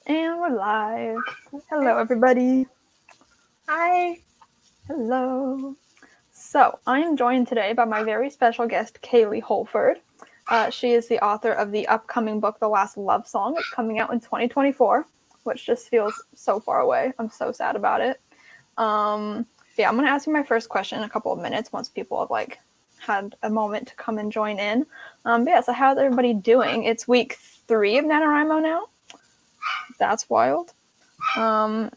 And we're live. Hello, everybody. Hi. Hello. So, I am joined today by my very special guest, Kalie Holford. She is the author of the upcoming book, The Last Love Song. It's coming out in 2024, which just feels so far away. I'm so sad about it. I'm going to ask you my first question in a couple of minutes once people have had a moment to come and join in. So how's everybody doing? It's week 3 of NaNoWRIMO now. That's wild. I'm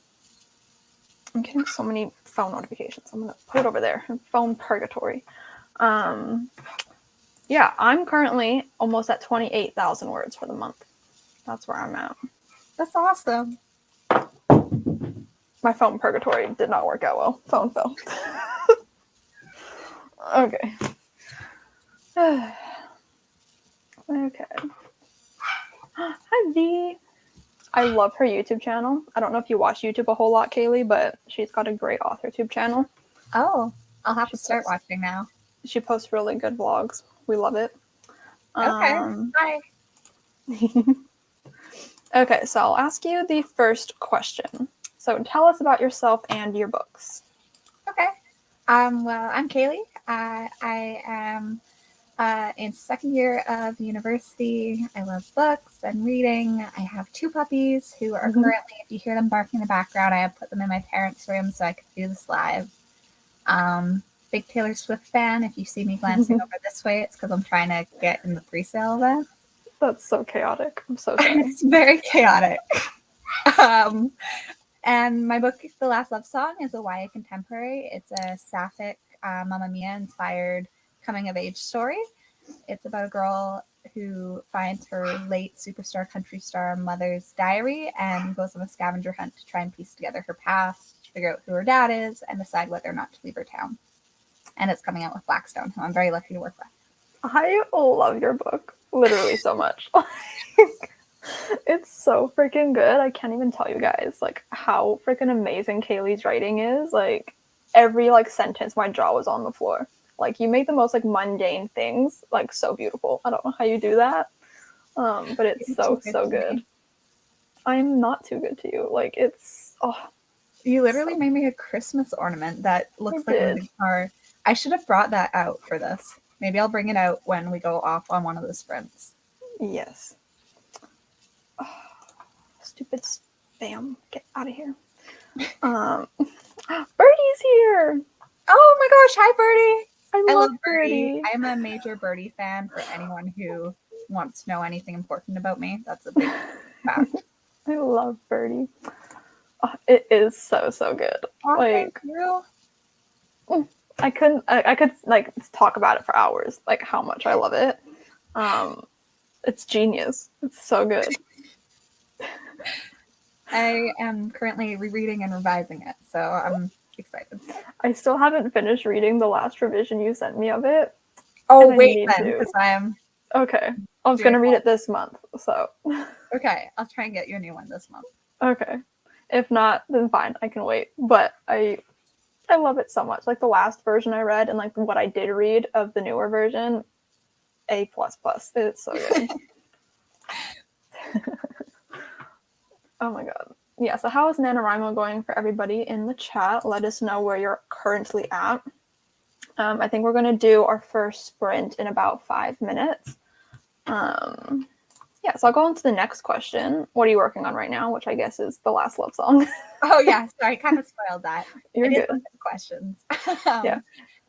getting so many phone notifications. I'm going to put it over there. Phone purgatory. I'm currently almost at 28,000 words for the month. That's where I'm at. That's awesome. My phone purgatory did not work out well. Phone fell. Okay. Okay. Hi, V. I love her YouTube channel. I don't know if you watch YouTube a whole lot, Kalie, but she's got a great AuthorTube channel. Oh, I'll have to start watching now. She posts really good vlogs. We love it. Okay. Hi. Okay, so I'll ask you the first question. So tell us about yourself and your books. Okay. Well, I'm Kalie. I am in second year of university. I love books and reading. I have 2 puppies who are currently, if you hear them barking in the background, I have put them in my parents' room so I could do this live. Big Taylor Swift fan. If you see me glancing over this way, it's because I'm trying to get in the pre-sale event. That's so chaotic. I'm so sorry. It's very chaotic. And my book, The Last Love Song, is a YA contemporary. It's a sapphic, Mamma Mia inspired coming-of-age story. It's about a girl who finds her late superstar country star mother's diary and goes on a scavenger hunt to try and piece together her past, figure out who her dad is, and decide whether or not to leave her town. And it's coming out with Blackstone, who I'm very lucky to work with. I love your book literally so much. It's so freaking good. I can't even tell you guys how freaking amazing Kalie's writing is. Every sentence, my jaw was on the floor. You make the most mundane things so beautiful. I don't know how you do that, but it's so good. I'm not too good to you. You literally made me a Christmas ornament that looks like a guitar. I should have brought that out for this. Maybe I'll bring it out when we go off on one of the sprints. Yes. Oh, stupid spam. Get out of here. Birdie's here. Oh my gosh. Hi, Birdie. I love Birdie. I'm a major Birdie fan. For anyone who wants to know anything important about me, that's a big fact. I love Birdie. Oh, it is so good. Oh, thank you. I could talk about it for hours, how much I love it. It's genius. It's so good. I am currently rereading and revising it, so I'm excited. I still haven't finished reading the last revision you sent me of it. Oh, wait then, because I am... Okay. I was going to read it this month, so... Okay, I'll try and get you a new one this month. Okay. If not, then fine, I can wait. But I love it so much. The last version I read and what I did read of the newer version, A++. It's so good. Oh my god. Yeah, so how is NaNoWRIMO going for everybody in the chat? Let us know where you're currently at. I think we're going to do our first sprint in about 5 minutes. So I'll go on to the next question. What are you working on right now? Which I guess is The Last Love Song. Oh, yeah. Sorry, I kind of spoiled that. You're good. Questions.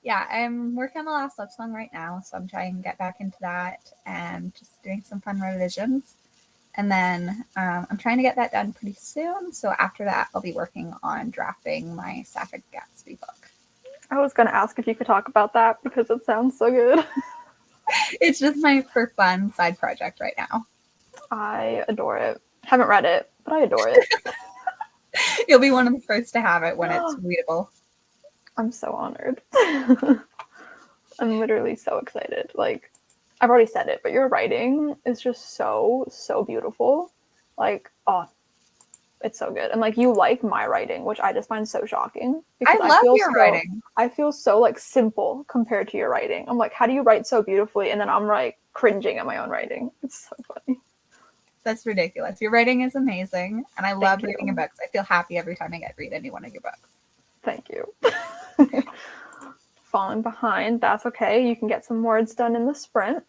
Yeah, I'm working on The Last Love Song right now, so I'm trying to get back into that and just doing some fun revisions. And then I'm trying to get that done pretty soon. So after that, I'll be working on drafting my Sapphic Gatsby book. I was going to ask if you could talk about that because it sounds so good. It's just my for fun side project right now. I adore it. Haven't read it, but I adore it. You'll be one of the first to have it when it's readable. I'm so honored. I'm literally so excited. I've already said it, but your writing is just so beautiful. It's so good. And you like my writing, which I just find so shocking. Because I love your writing. I feel so simple compared to your writing. I'm how do you write so beautifully? And then I'm cringing at my own writing. It's so funny. That's ridiculous. Your writing is amazing, and I love you. reading your books. I feel happy every time I get to read any one of your books. Thank you. Falling behind, that's okay. You can get some words done in the sprint.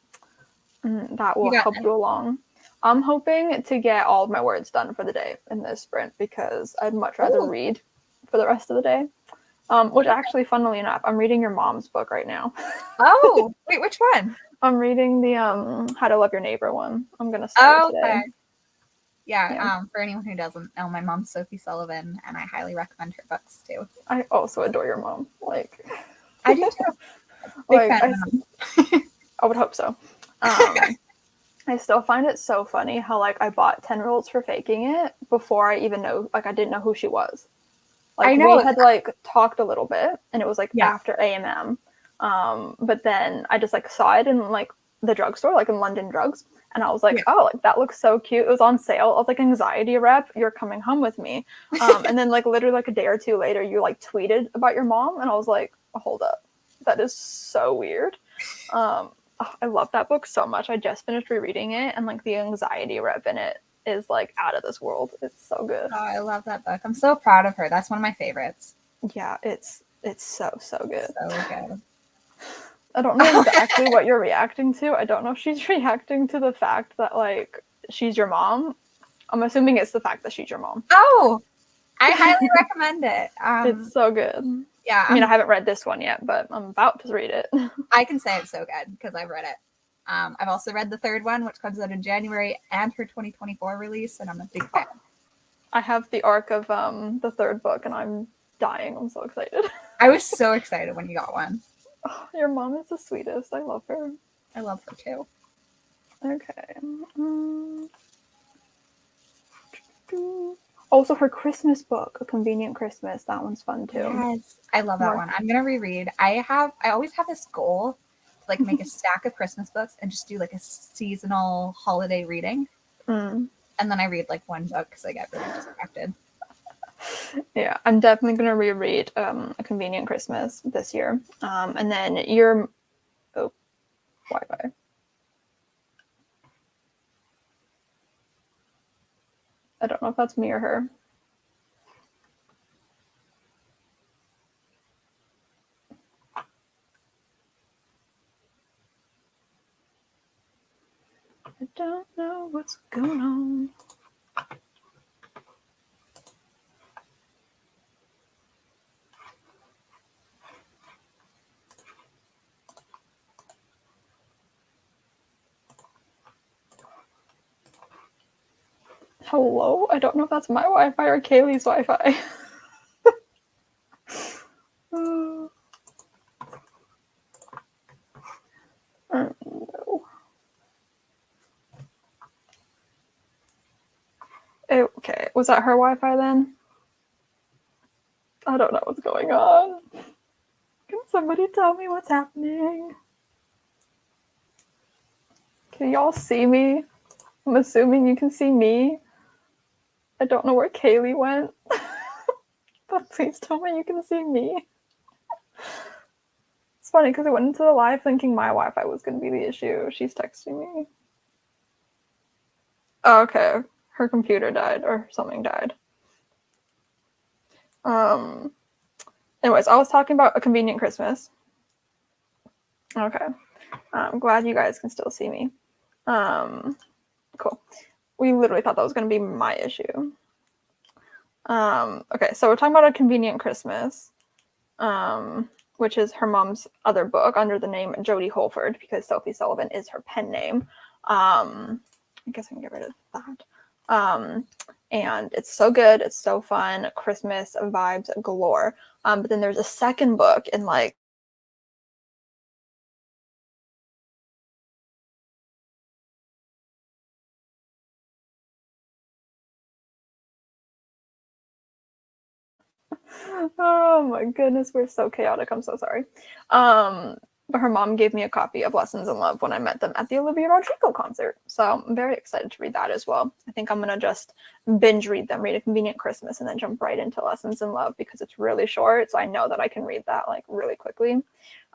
That will help you along. I'm hoping to get all of my words done for the day in this sprint because I'd much rather read for the rest of the day. Which actually, funnily enough, I'm reading your mom's book right now. Oh, wait, which one? I'm reading the How to Love Your Neighbor one. I'm gonna start today. Okay. Yeah, for anyone who doesn't know, my mom's Sophie Sullivan, and I highly recommend her books too. I also adore your mom. Like, I do too. Like, I would hope so. I still find it so funny how like I bought 10 rules for faking it before I even know, like I didn't know who she was. Like I know we had like talked a little bit and it was like after A&M. But then I just like saw it in like the drugstore, like in London Drugs. And I was like, oh, like that looks so cute. It was on sale. I was like, anxiety rep, you're coming home with me. And then like literally like a day or two later, you like tweeted about your mom. And I was like, hold up. That is so weird. I love that book so much. I just finished rereading it and like the anxiety rep in it is like out of this world. It's so good. Oh, I love that book. I'm so proud of her. That's one of my favorites. Yeah, it's so good. So good. I don't know exactly what you're reacting to. I don't know if she's reacting to the fact that like she's your mom. I'm assuming it's the fact that she's your mom. Oh, I highly recommend it. It's so good. Yeah, I mean, I haven't read this one yet, but I'm about to read it. I can say it's so good because I've read it. I've also read the third one, which comes out in January, and her 2024 release, and I'm a big fan. I have the arc of the third book, and I'm dying. I'm so excited. I was so excited when you got one. Oh, your mom is the sweetest. I love her. I love her too. Okay. Also, her Christmas book, A Convenient Christmas. That one's fun too. Yes, I love that one. I'm gonna reread. I always have this goal to like make a stack of Christmas books and just do like a seasonal holiday reading. And then I read like one book because I get really distracted. Yeah, I'm definitely gonna reread A Convenient Christmas this year. And then your Wi-Fi. I don't know if that's me or her. I don't know what's going on. Hello? I don't know if that's my Wi-Fi or Kalie's Wi-Fi. No. Okay, was that her Wi-Fi then? I don't know what's going on. Can somebody tell me what's happening? Can y'all see me? I'm assuming you can see me. I don't know where Kalie went. But please tell me you can see me. It's funny because I went into the live thinking my Wi-Fi was going to be the issue. She's texting me. Oh, okay. Her computer died or something died. Anyways, I was talking about A Convenient Christmas. Okay. I'm glad you guys can still see me. Cool. We literally thought that was going to be my issue. Okay, so we're talking about A Convenient Christmas, which is her mom's other book under the name Jodie Holford because Sophie Sullivan is her pen name. I guess I can get rid of that. And it's so good. It's so fun. Christmas vibes galore. But then there's a second book in like oh my goodness, we're so chaotic. I'm so sorry. But her mom gave me a copy of Lessons in Love when I met them at the Olivia Rodrigo concert. So I'm very excited to read that as well. I think I'm going to just binge read them, read A Convenient Christmas, and then jump right into Lessons in Love because it's really short. So I know that I can read that like really quickly.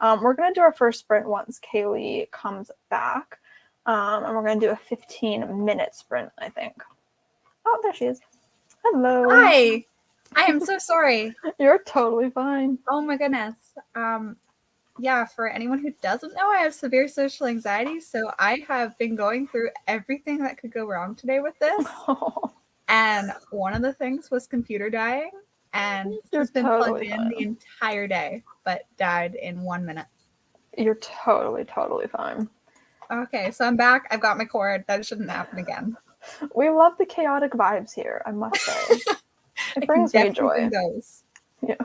We're going to do our first sprint once Kalie comes back. And we're going to do a 15-minute sprint, I think. Oh, there she is. Hello. Hi. I am so sorry. You're totally fine. Oh my goodness. Yeah, for anyone who doesn't know, I have severe social anxiety, so I have been going through everything that could go wrong today with this. And one of the things was computer dying, and it's been plugged in the entire day, but died in 1 minute. You're totally fine. Okay, so I'm back. I've got my cord. That shouldn't happen again. We love the chaotic vibes here, I must say. It brings me joy. Those. Yeah.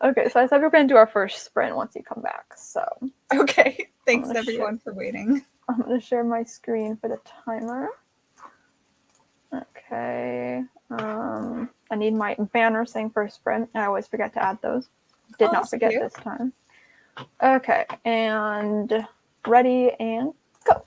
Okay, so I said we're going to do our first sprint once you come back. So. Okay, thanks everyone for waiting. I'm going to share my screen for the timer. Okay. I need my banner saying first sprint. I always forget to add those. Did not forget this time. Okay, and ready and go.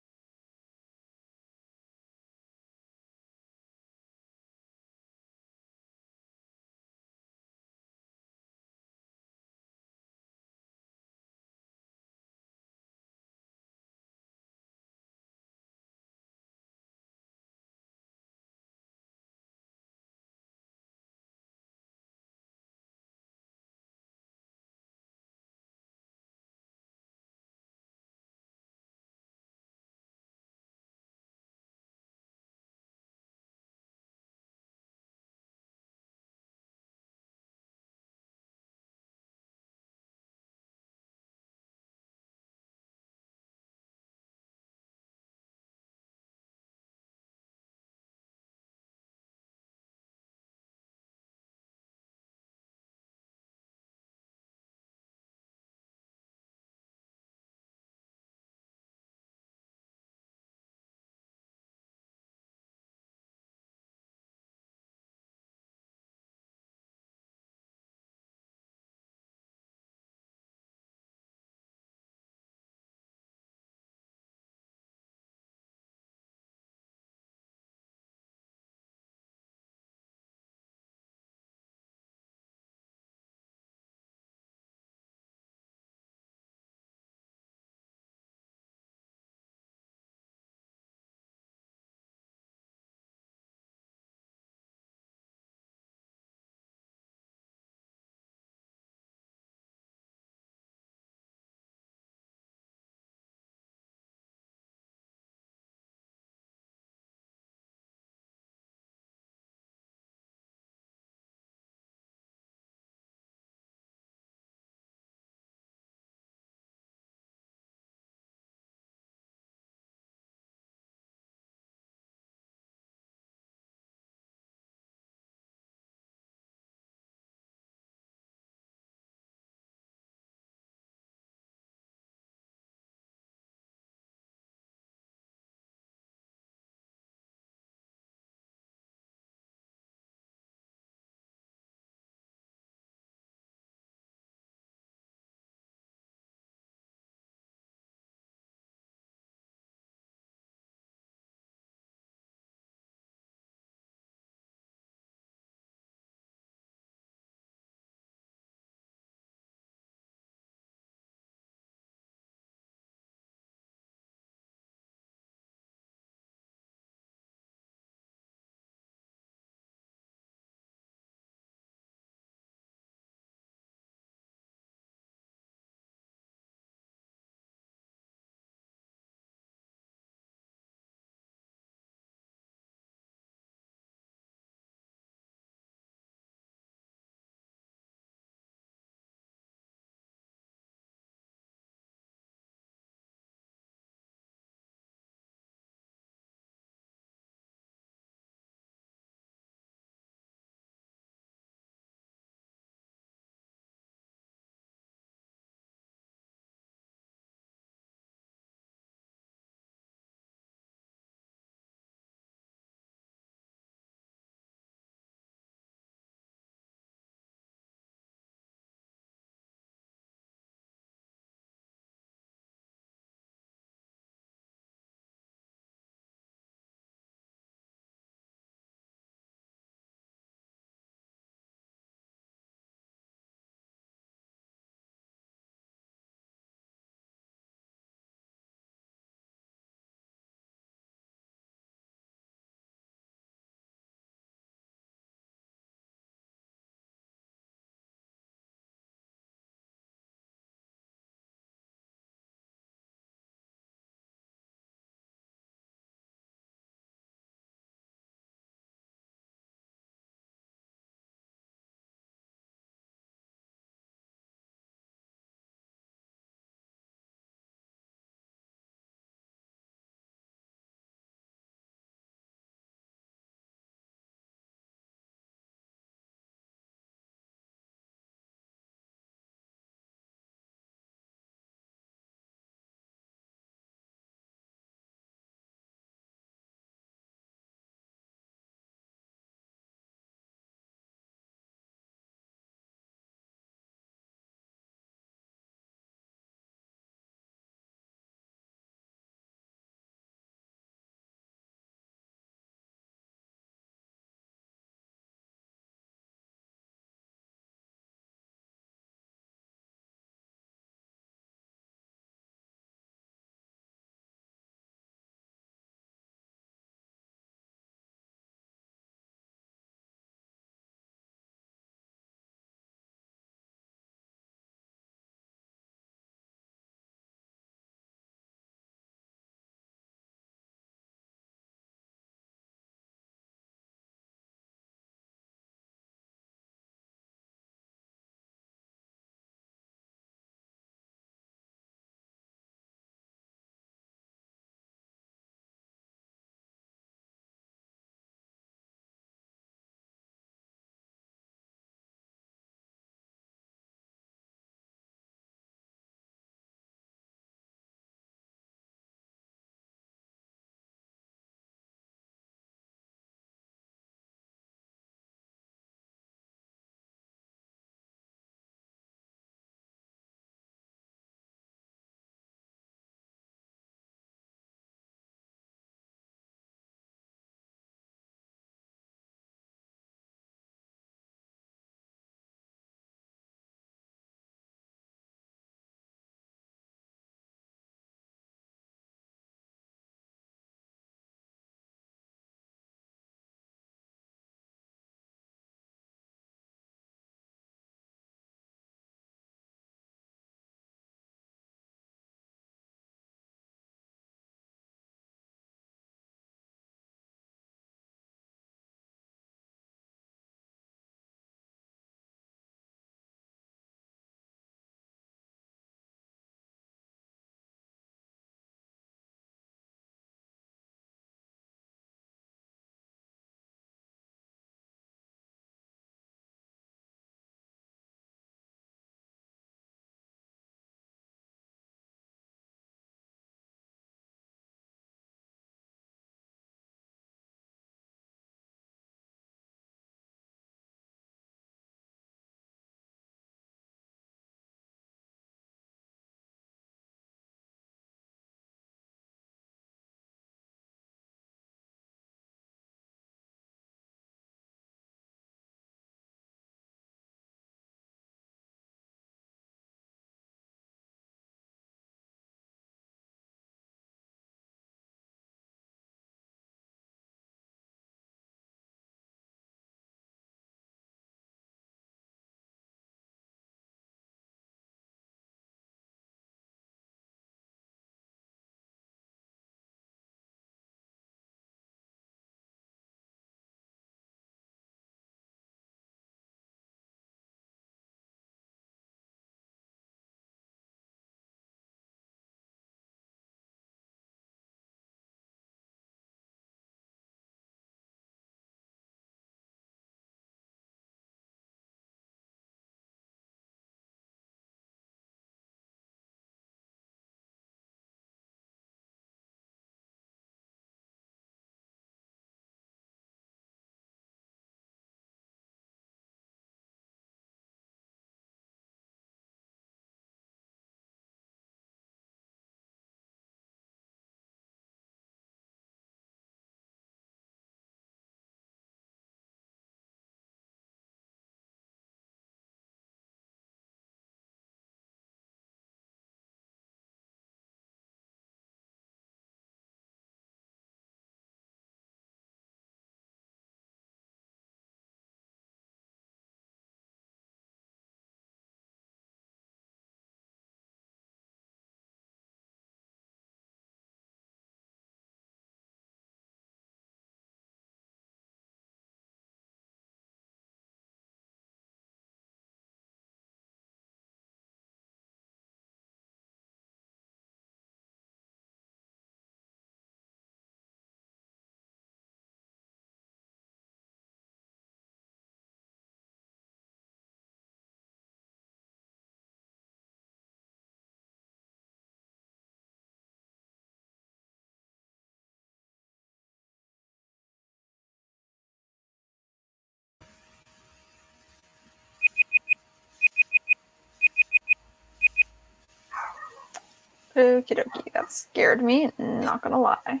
Okie dokie. That scared me, not gonna lie.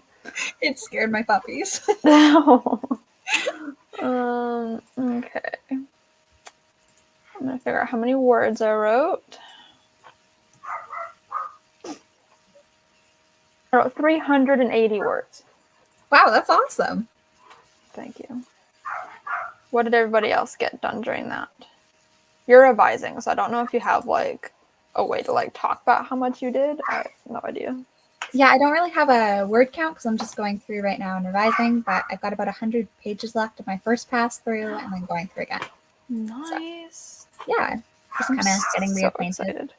It scared my puppies. Okay. I'm gonna figure out how many words I wrote. I wrote 380 words. Wow, that's awesome. Thank you. What did everybody else get done during that? You're revising, so I don't know if you have like a way to like talk about how much you did. I have no idea. Yeah, I don't really have a word count because I'm just going through right now and revising, but I've got about 100 pages left of my first pass through and then going through again. Nice. So, yeah, just kind of getting reacquainted.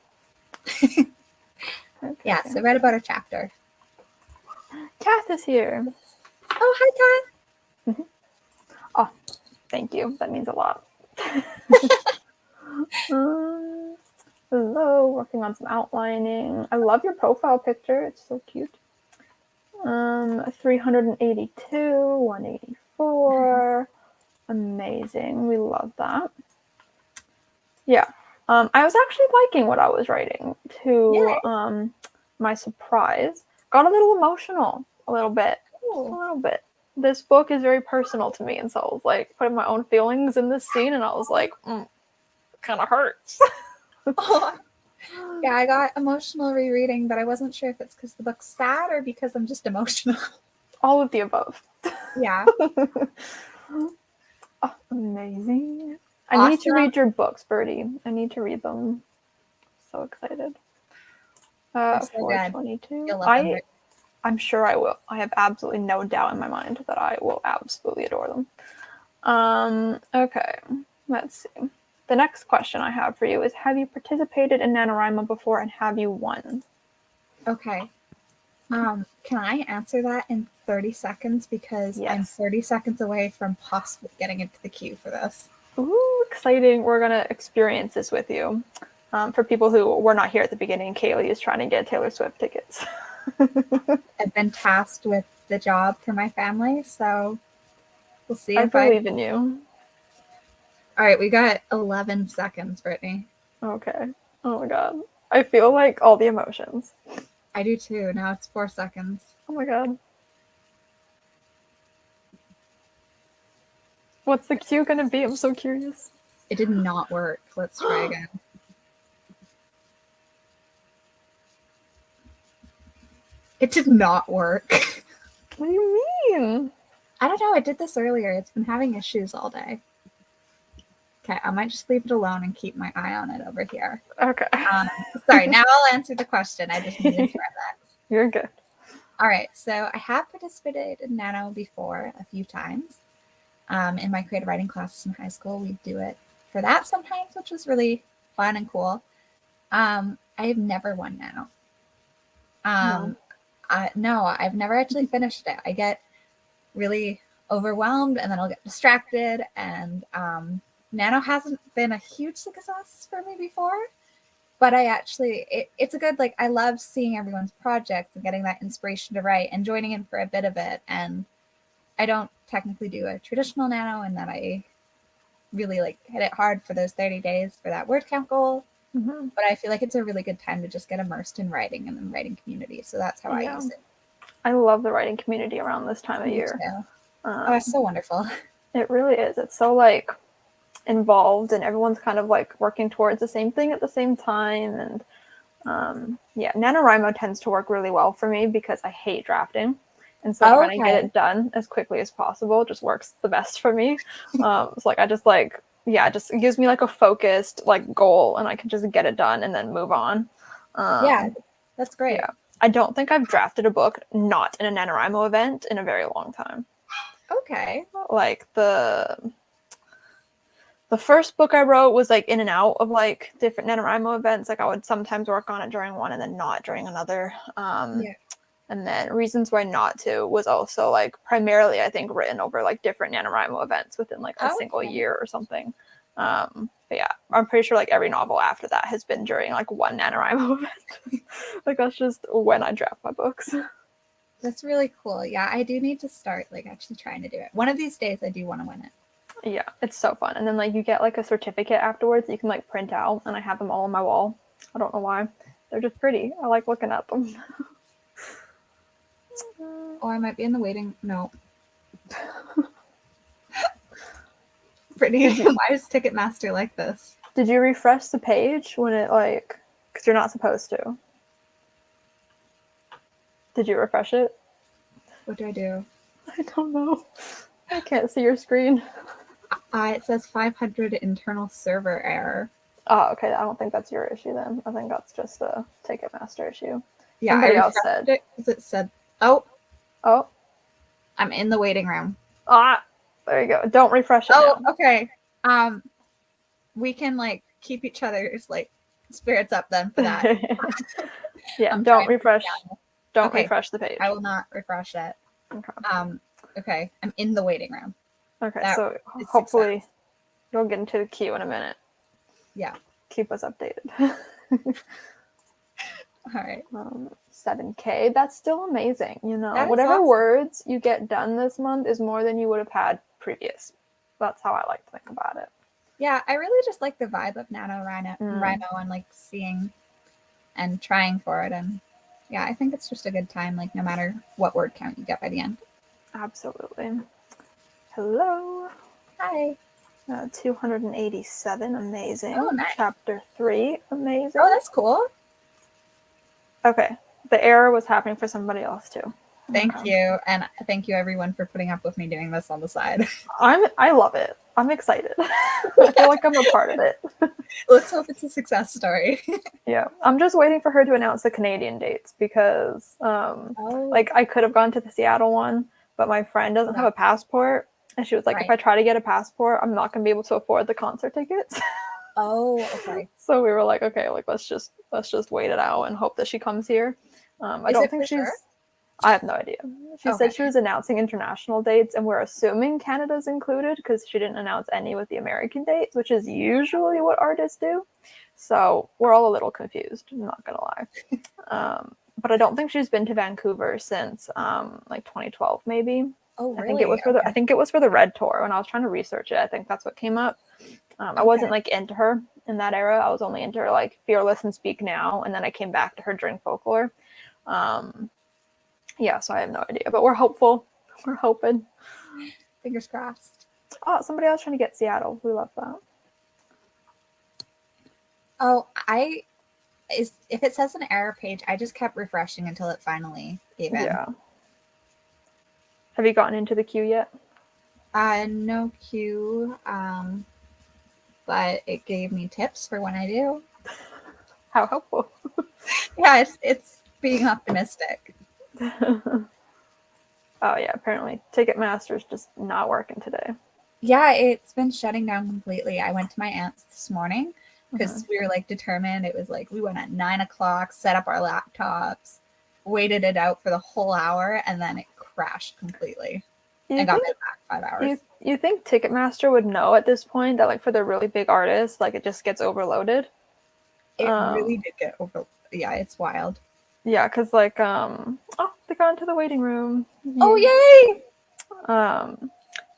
Okay. Yeah, so read about a chapter. Kath is here. Oh, hi, Kath. Oh, thank you. That means a lot. Hello, working on some outlining. I love your profile picture. It's so cute. 382, 184. Amazing. We love that. Yeah. I was actually liking what I was writing to my surprise. Got a little emotional a little bit. Cool. A little bit. This book is very personal to me, and so I was like putting my own feelings in this scene, and I was like, it kind of hurts. Yeah, I got emotional rereading, but I wasn't sure if it's because the book's sad or because I'm just emotional. All of the above. Yeah. Oh, amazing. Awesome. I need to read your books, Birdie. I need to read them. So excited. 422. I'm sure I will. I have absolutely no doubt in my mind that I will absolutely adore them. Okay, let's see. The next question I have for you is, have you participated in NaNoWRIMO before and have you won? Okay. Can I answer that in 30 seconds? Because I'm 30 seconds away from possibly getting into the queue for this. Ooh, exciting. We're going to experience this with you. For people who were not here at the beginning, Kalie is trying to get Taylor Swift tickets. I've been tasked with the job for my family, so we'll see if I believe in you. All right, we got 11 seconds, Brittany. Okay. Oh my god. I feel like all the emotions. I do too. Now it's 4 seconds. Oh my god. What's the cue gonna be? I'm so curious. It did not work. Let's try again. It did not work. What do you mean? I don't know. I did this earlier. It's been having issues all day. Okay, I might just leave it alone and keep my eye on it over here. Okay. Sorry, now I'll answer the question. I just needed to try that. You're good. All right, so I have participated in Nano before a few times. In my creative writing classes in high school, we do it for that sometimes, which was really fun and cool. I have never won Nano. No, I've never actually finished it. I get really overwhelmed and then I'll get distracted, and Nano hasn't been a huge success for me before, but I actually, it's a good, like, I love seeing everyone's projects and getting that inspiration to write and joining in for a bit of it. And I don't technically do a traditional Nano, and that I really like hit it hard for those 30 days for that word count goal. Mm-hmm. But I feel like it's a really good time to just get immersed in writing and the writing community. So that's how I use it. I love the writing community around this time of year. Oh, it's so wonderful. It really is. It's so like involved, and everyone's kind of like working towards the same thing at the same time. And yeah, NaNoWRIMO tends to work really well for me because I hate drafting. And so trying to get it done as quickly as possible just works the best for me. It's like, I just like, yeah, just it gives me like a focused like goal, and I can just get it done and then move on. Yeah, that's great. Yeah. I don't think I've drafted a book not in a NaNoWRIMO event in a very long time. Okay. Like the first book I wrote was like in and out of like different NaNoWRIMO events. Like I would sometimes work on it during one and then not during another. And then Reasons Why Not To was also like primarily, I think, written over like different NaNoWRIMO events within like a single year or something. But yeah, I'm pretty sure like every novel after that has been during like one NaNoWRIMO event. Like that's just when I draft my books. That's really cool. Yeah, I do need to start like actually trying to do it. One of these days I do want to win it. Yeah, it's so fun. And then like you get like a certificate afterwards that you can like print out, and I have them all on my wall. I don't know why. They're just pretty. I like looking at them. Oh, I might be in the waiting. No. Pretty. Why is Ticketmaster like this? Did you refresh the page when it like? Because you're not supposed to. Did you refresh it? What do I do? I don't know. I can't see your screen. It says 500 internal server error. Oh, okay. I don't think that's your issue then. I think that's just a Ticketmaster issue. Yeah, Somebody I else said. it because it said, "Oh, oh, I'm in the waiting room." There you go. Don't refresh it. Oh, now. okay. We can like keep each other's like spirits up then for that. Yeah, don't refresh. Don't Okay, refresh the page. I will not refresh it. Okay. Okay, I'm in the waiting room. Okay, That so is hopefully success. you'll get into the queue in a minute. Yeah. Keep us updated. All right. 7K. That's still amazing. You know, That is whatever awesome. words you get done this month is more than you would have had previous. That's how I like to think about it. Yeah, I really just like the vibe of NaNoWRIMO and like seeing and trying for it. And yeah, I think it's just a good time, like no matter what word count you get by the end. Absolutely. Hello. Hi. 287. Amazing. Oh, nice. Chapter 3. Amazing. Oh, that's cool. Okay. The error was happening for somebody else too. Thank you. And thank you everyone for putting up with me doing this on the side. I love it. I'm excited. I feel like I'm a part of it. Let's hope it's a success story. Yeah. I'm just waiting for her to announce the Canadian dates because like I could have gone to the Seattle one, but my friend doesn't have a passport. And she was like, if I try to get a passport, I'm not gonna be able to afford the concert tickets. Oh, okay. So we were like, okay, like let's just wait it out and hope that she comes here. I don't think she's sure? I have no idea. She said she was announcing international dates, and we're assuming Canada's included because she didn't announce any with the American dates, which is usually what artists do. So we're all a little confused, I'm not gonna lie. But I don't think she's been to Vancouver since like 2012 maybe. Oh, really? I think it was for the Red Tour. When I was trying to research it, I think that's what came up. I wasn't like into her in that era. I was only into her like Fearless and Speak Now, and then I came back to her during Folklore. Yeah, so I have no idea, but we're hopeful. We're hoping. Fingers crossed. Oh, somebody else trying to get Seattle. We love that. Oh, if it says an error page, I just kept refreshing until it finally gave in. Yeah. Have you gotten into the queue yet? No queue. But it gave me tips for when I do. How helpful. Yeah, it's being optimistic. Oh yeah, apparently Ticketmaster's just not working today. Yeah, it's been shutting down completely. I went to my aunt's this morning because we were like determined. It was like we went at 9 o'clock, set up our laptops, waited it out for the whole hour, and then it crashed completely. And got it back 5 hours. You think Ticketmaster would know at this point that like for the really big artists, like it just gets overloaded? It really did get over. Yeah, it's wild. Yeah, because like oh, they got into the waiting room. Oh yay!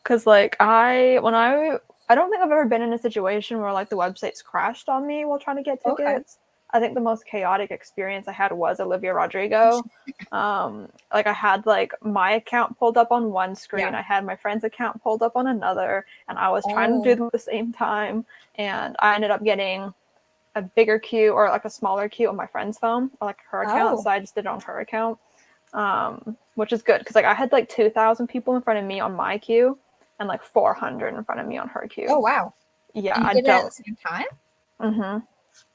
Because like I don't think I've ever been in a situation where like the websites crashed on me while trying to get tickets. Okay. I think the most chaotic experience I had was Olivia Rodrigo. Like I had like my account pulled up on one screen, I had my friend's account pulled up on another, and I was trying to do them at the same time, and I ended up getting a bigger queue or like a smaller queue on my friend's phone or like her account, so I just did it on her account, which is good because like I had like 2,000 people in front of me on my queue and like 400 in front of me on her queue. Oh wow! Yeah, and you did it at the same time. Mm-hmm.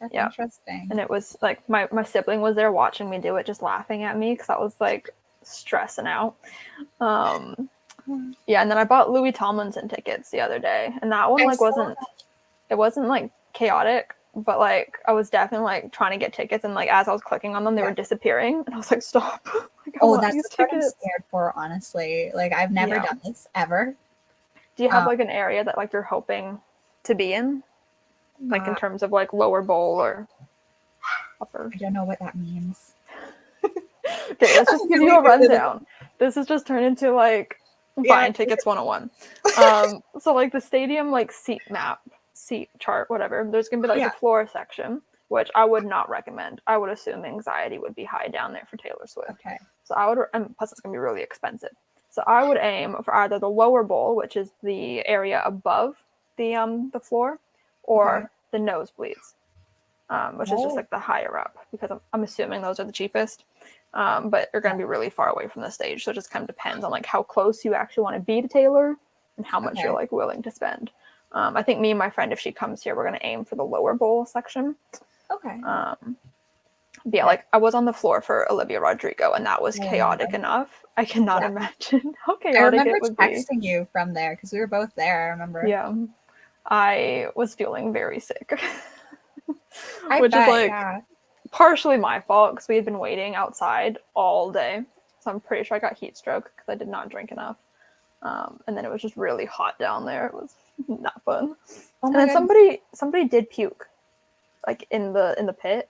That's interesting. And it was like my sibling was there watching me do it, just laughing at me because I was like stressing out. Yeah, and then I bought Louis Tomlinson tickets the other day, and that one like wasn't like chaotic, but like I was definitely like trying to get tickets, and like as I was clicking on them, they were disappearing, and I was like, stop. Like, that's what I'm scared for, honestly. Like I've never done this ever. Do you have like an area that like you're hoping to be in? Like in terms of like lower bowl or upper? I don't know what that means. Okay, let's just give you a rundown. This has just turned into like buying tickets 101. So like the stadium like seat chart, whatever. There's gonna be like the floor section, which I would not recommend. I would assume anxiety would be high down there for Taylor Swift. Okay. So I would, and plus it's going to be really expensive. So I would aim for either the lower bowl, which is the area above the floor, or the nosebleeds, which is just like the higher up, because I'm assuming those are the cheapest. But you're going to be really far away from the stage, so it just kind of depends on like how close you actually want to be to Taylor and how much you're like willing to spend. I think me and my friend, if she comes here, we're going to aim for the lower bowl section. Okay. But yeah, like I was on the floor for Olivia Rodrigo, and that was chaotic enough. I cannot imagine how chaotic it would be. I remember texting you from there because we were both there. I remember. Yeah, I was feeling very sick, which is like partially my fault because we had been waiting outside all day. So I'm pretty sure I got heat stroke because I did not drink enough. And then it was just really hot down there. It was not fun. And then somebody did puke, like in the pit,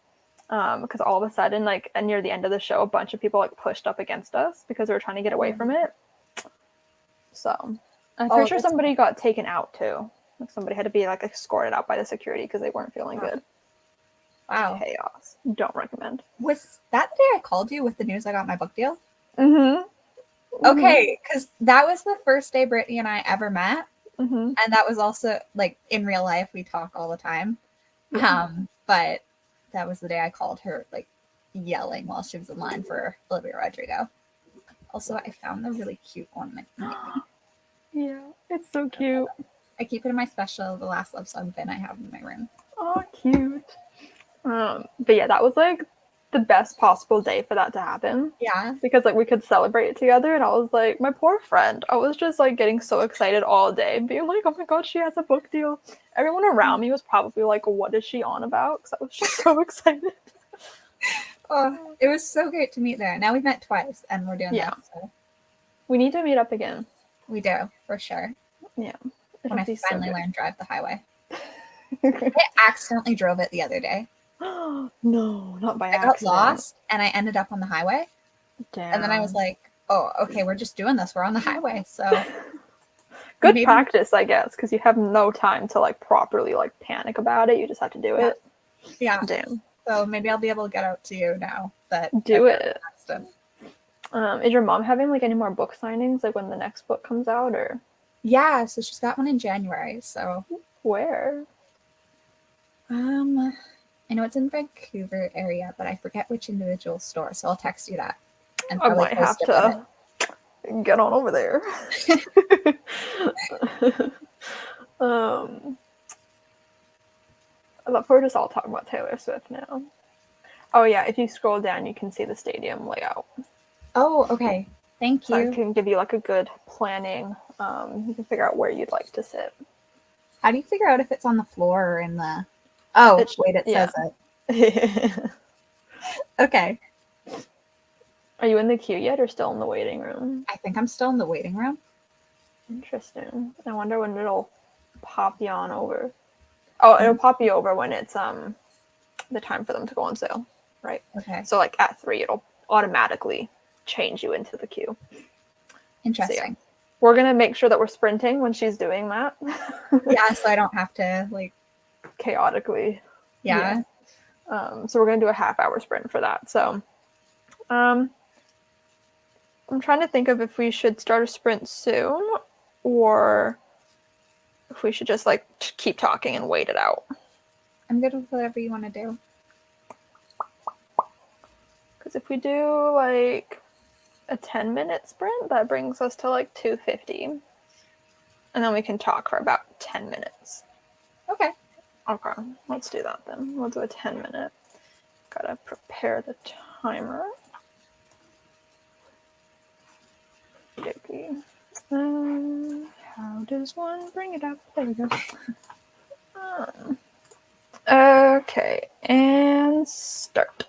because all of a sudden, like near the end of the show, a bunch of people like pushed up against us because they were trying to get away from it. So I'm pretty sure somebody got taken out too. Like somebody had to be like escorted out by the security because they weren't feeling good. Wow. Chaos. Don't recommend. Was that the day I called you with the news I got my book deal? Mm-hmm. Okay, because that was the first day Brittany and I ever met. Mm-hmm. And that was also like in real life, we talk all the time. But that was the day I called her, like yelling while she was in line for Olivia Rodrigo. Also, I found the really cute ornament. Yeah, it's so cute. I keep it in my special The Last Love Song bin I have in my room. Oh, cute. But yeah, that was like the best possible day for that to happen. Yeah. Because like we could celebrate it together, and I was like, my poor friend. I was just like getting so excited all day, being like, oh my god, she has a book deal. Everyone around me was probably like, what is she on about? Because I was just so excited. Oh, it was so great to meet there. Now we've met twice, and we're doing this. So. We need to meet up again. We do, for sure. Yeah. When I finally learned to drive the highway. I accidentally drove it the other day. No, not by accident. I got lost, and I ended up on the highway. Damn. And then I was like, oh, okay, we're just doing this. We're on the highway, so... Good practice, I guess, because you have no time to like properly like panic about it. You just have to do it. Yeah. Damn. So maybe I'll be able to get out to you now. Do it. Is your mom having like any more book signings like when the next book comes out, or? Yeah, so she's got one in January. So where? I know it's in Vancouver area, but I forget which individual store. So I'll text you that. And I might have to get on over there. I love we're just all talking about Taylor Swift now. Oh yeah, if you scroll down, you can see the stadium layout. Oh, okay. Thank you. So I can give you like a good planning. You can figure out where you'd like to sit. How do you figure out if it's on the floor or in the... Oh, it says it. Okay. Are you in the queue yet or still in the waiting room? I think I'm still in the waiting room. Interesting. I wonder when it'll pop you on over. Oh, it'll pop you over when it's the time for them to go on sale, right? Okay. So like at 3, it'll automatically change you into the queue. Interesting. So, yeah. We're gonna make sure that we're sprinting when she's doing that. Yeah, so I don't have to like chaotically. Yeah. So we're gonna do a half-hour sprint for that. So, I'm trying to think of if we should start a sprint soon, or if we should just like keep talking and wait it out. I'm good with whatever you want to do. Because if we do like a 10-minute sprint, that brings us to like 2:50. And then we can talk for about 10 minutes. Okay. Okay, let's do that then. We'll do a 10-minute. Gotta prepare the timer. Okay. How does one bring it up? There we go. Okay, and start.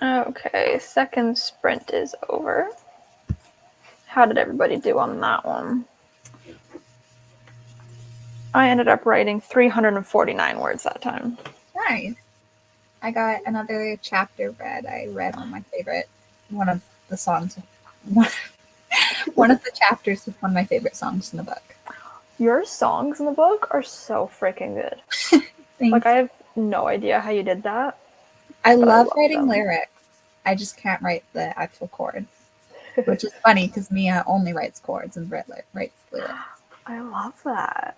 Okay, second sprint is over. How did everybody do on that one? I ended up writing 349 words that time. Nice. I got another chapter read. I read one of the songs, one of the chapters with one of my favorite songs in the book. Your songs in the book are so freaking good. Like, I have no idea how you did that. I love writing lyrics. I just can't write the actual chords, which is funny because Mia only writes chords and Britt writes lyrics. I love that.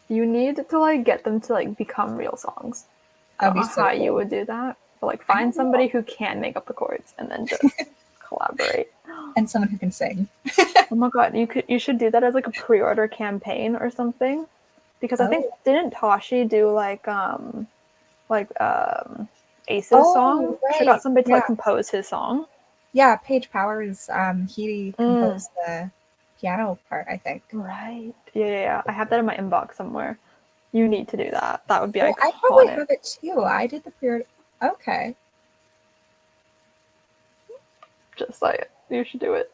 You need to like get them to like become real songs. I don't know how you would do that, but like find somebody who can make up the chords and then just collaborate. And someone who can sing. Oh my god, you should do that as like a pre-order campaign or something. Because I think didn't Toshi do like Ace's song? Right. She got somebody to like compose his song. Yeah, Paige Powers, he composed the piano part, I think. Right. Yeah. I have that in my inbox somewhere. You need to do that. That would be iconic. I probably have it too. I did the pre-order. Okay. Just like you should do it.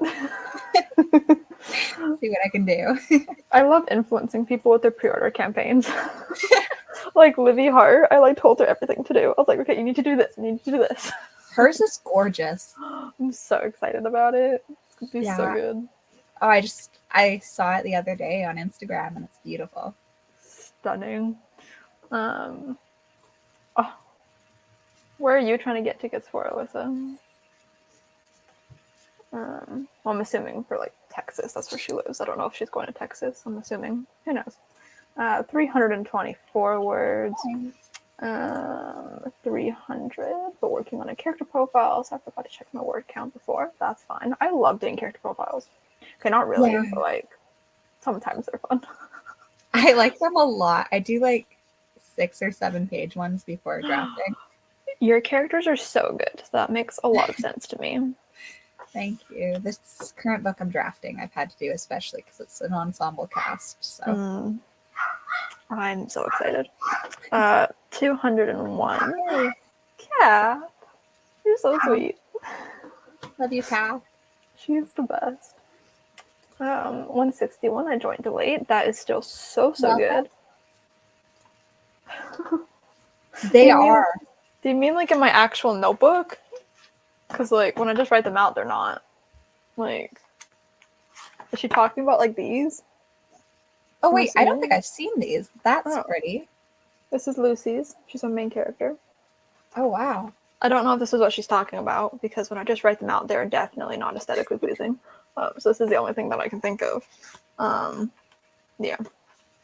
See what I can do. I love influencing people with their pre-order campaigns. Like Livy Hart, I like told her everything to do. I was like, okay, you need to do this. You need to do this. Hers is gorgeous. I'm so excited about it. It's gonna be so good. Oh, I saw it the other day on Instagram and it's beautiful. Stunning. Oh, where are you trying to get tickets for, Alyssa? Well, I'm assuming for like Texas. That's where she lives. I don't know if she's going to Texas. I'm assuming. Who knows? 324 words. 300, but working on a character profile, so I forgot to check my word count before. That's fine. I love doing character profiles. Okay, not really, but like sometimes they're fun. I like them a lot. I do like 6 or 7 page ones before drafting. Your characters are so good. So that makes a lot of sense to me. Thank you. This current book I'm drafting, I've had to do especially because it's an ensemble cast. So I'm so excited. 201. Yeah, you're so sweet. Love you, Kat. She's the best. 161. I joined late. That is still so good. They are. Do you mean like in my actual notebook? Because like when I just write them out, they're not. Like, is she talking about like these? Oh wait, I don't think I've seen these. That's pretty. This is Lucy's. She's a main character. Oh wow. I don't know if this is what she's talking about because when I just write them out, they're definitely not aesthetically pleasing. So this is the only thing that I can think of. Yeah.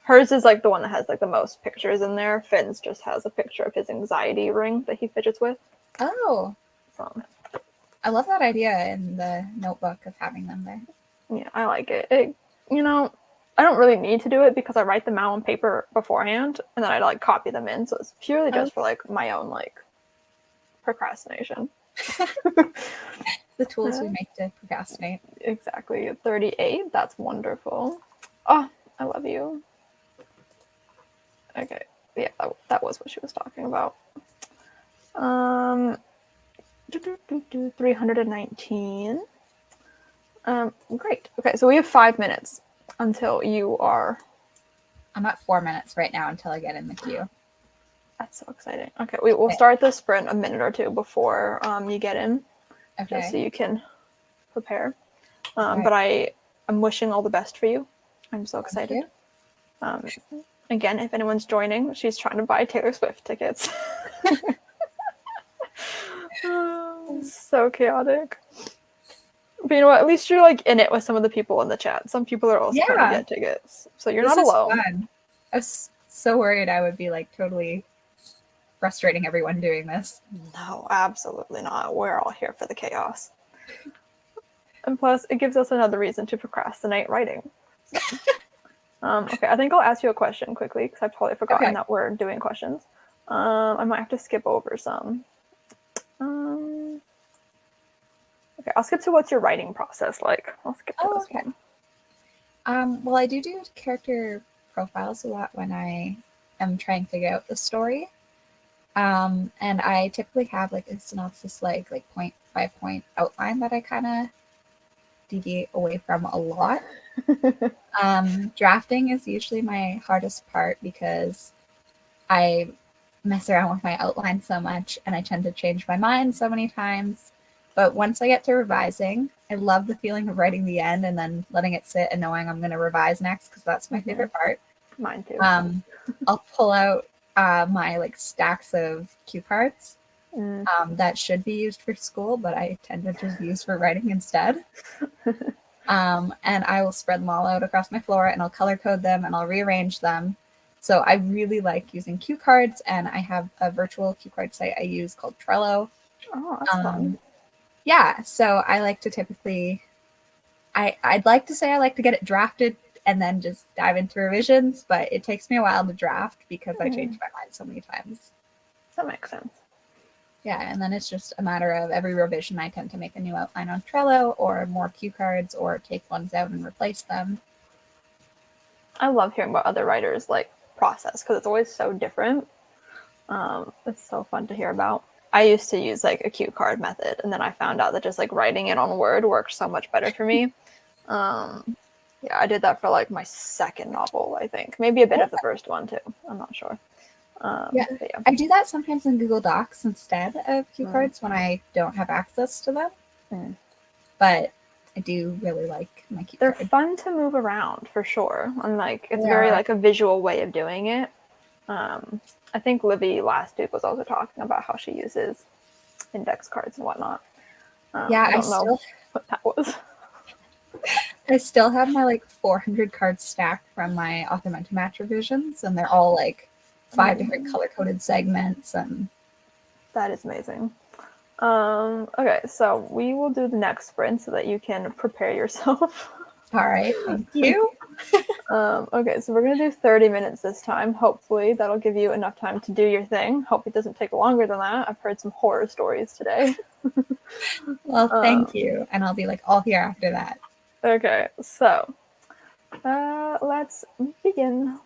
Hers is like the one that has like the most pictures in there. Finn's just has a picture of his anxiety ring that he fidgets with. Oh. I love that idea in the notebook of having them there. Yeah, I like it. I don't really need to do it because I write them out on paper beforehand and then I like copy them in. So it's purely just for like my own like procrastination. The tools we make to procrastinate. Exactly. 38. That's wonderful. Oh, I love you. Okay. Yeah, that was what she was talking about. 319. Great. Okay, so we have 5 minutes until you are. I'm at 4 minutes right now until I get in the queue. That's so exciting. Okay, we'll start the sprint a minute or two before you get in. Okay. Just so you can prepare. But I'm wishing all the best for you. I'm so excited. Again, if anyone's joining, she's trying to buy Taylor Swift tickets. So chaotic. But you know what? At least you're like in it with some of the people in the chat. Some people are also trying to get tickets. So you're not alone. Fun. I was so worried I would be like totally frustrating everyone doing this. No, absolutely not. We're all here for the chaos. And plus, it gives us another reason to procrastinate writing. So. Okay, I think I'll ask you a question quickly because I've totally forgotten that we're doing questions. I might have to skip over some. Okay, I'll skip to what's your writing process like. I'll skip to this one. Well, I do character profiles a lot when I am trying to figure out the story. And I typically have like a synopsis, like point by point outline that I kind of deviate away from a lot. Drafting is usually my hardest part because I mess around with my outline so much and I tend to change my mind so many times. But once I get to revising, I love the feeling of writing the end and then letting it sit and knowing I'm going to revise next, because that's my favorite part. Mine too. I'll pull out my like stacks of cue cards that should be used for school, but I tend to just use for writing instead. And I will spread them all out across my floor, and I'll color code them and I'll rearrange them. So I really like using cue cards, and I have a virtual cue card site I use called Trello. Oh, that's fun. Yeah, so I like to typically, I'd like to say I like to get it drafted and then just dive into revisions, but it takes me a while to draft because I change my mind so many times. That makes sense. Yeah, and then it's just a matter of every revision I tend to make a new outline on Trello or more cue cards or take ones out and replace them. I love hearing about other writers' like process because it's always so different. It's so fun to hear about. I used to use like a cue card method, and then I found out that just like writing it on Word works so much better for me. Yeah, I did that for like my second novel, I think. Maybe a bit of the first one too. I'm not sure. Yeah, I do that sometimes in Google Docs instead of cue cards when I don't have access to them. But I do really like my cue cards. They're fun to move around for sure. And like it's very like a visual way of doing it. I think Livy last week was also talking about how she uses index cards and whatnot. Yeah, I don't know what that was. I still have my like 400 cards stacked from my Author to Match revisions, and they're all like 5 different color-coded segments. And that is amazing. Okay, so we will do the next sprint so that you can prepare yourself. All right, thank you. Okay, so we're going to do 30 minutes this time. Hopefully that'll give you enough time to do your thing. Hope it doesn't take longer than that. I've heard some horror stories today. Well, thank you. And I'll be like all here after that. Okay, so let's begin.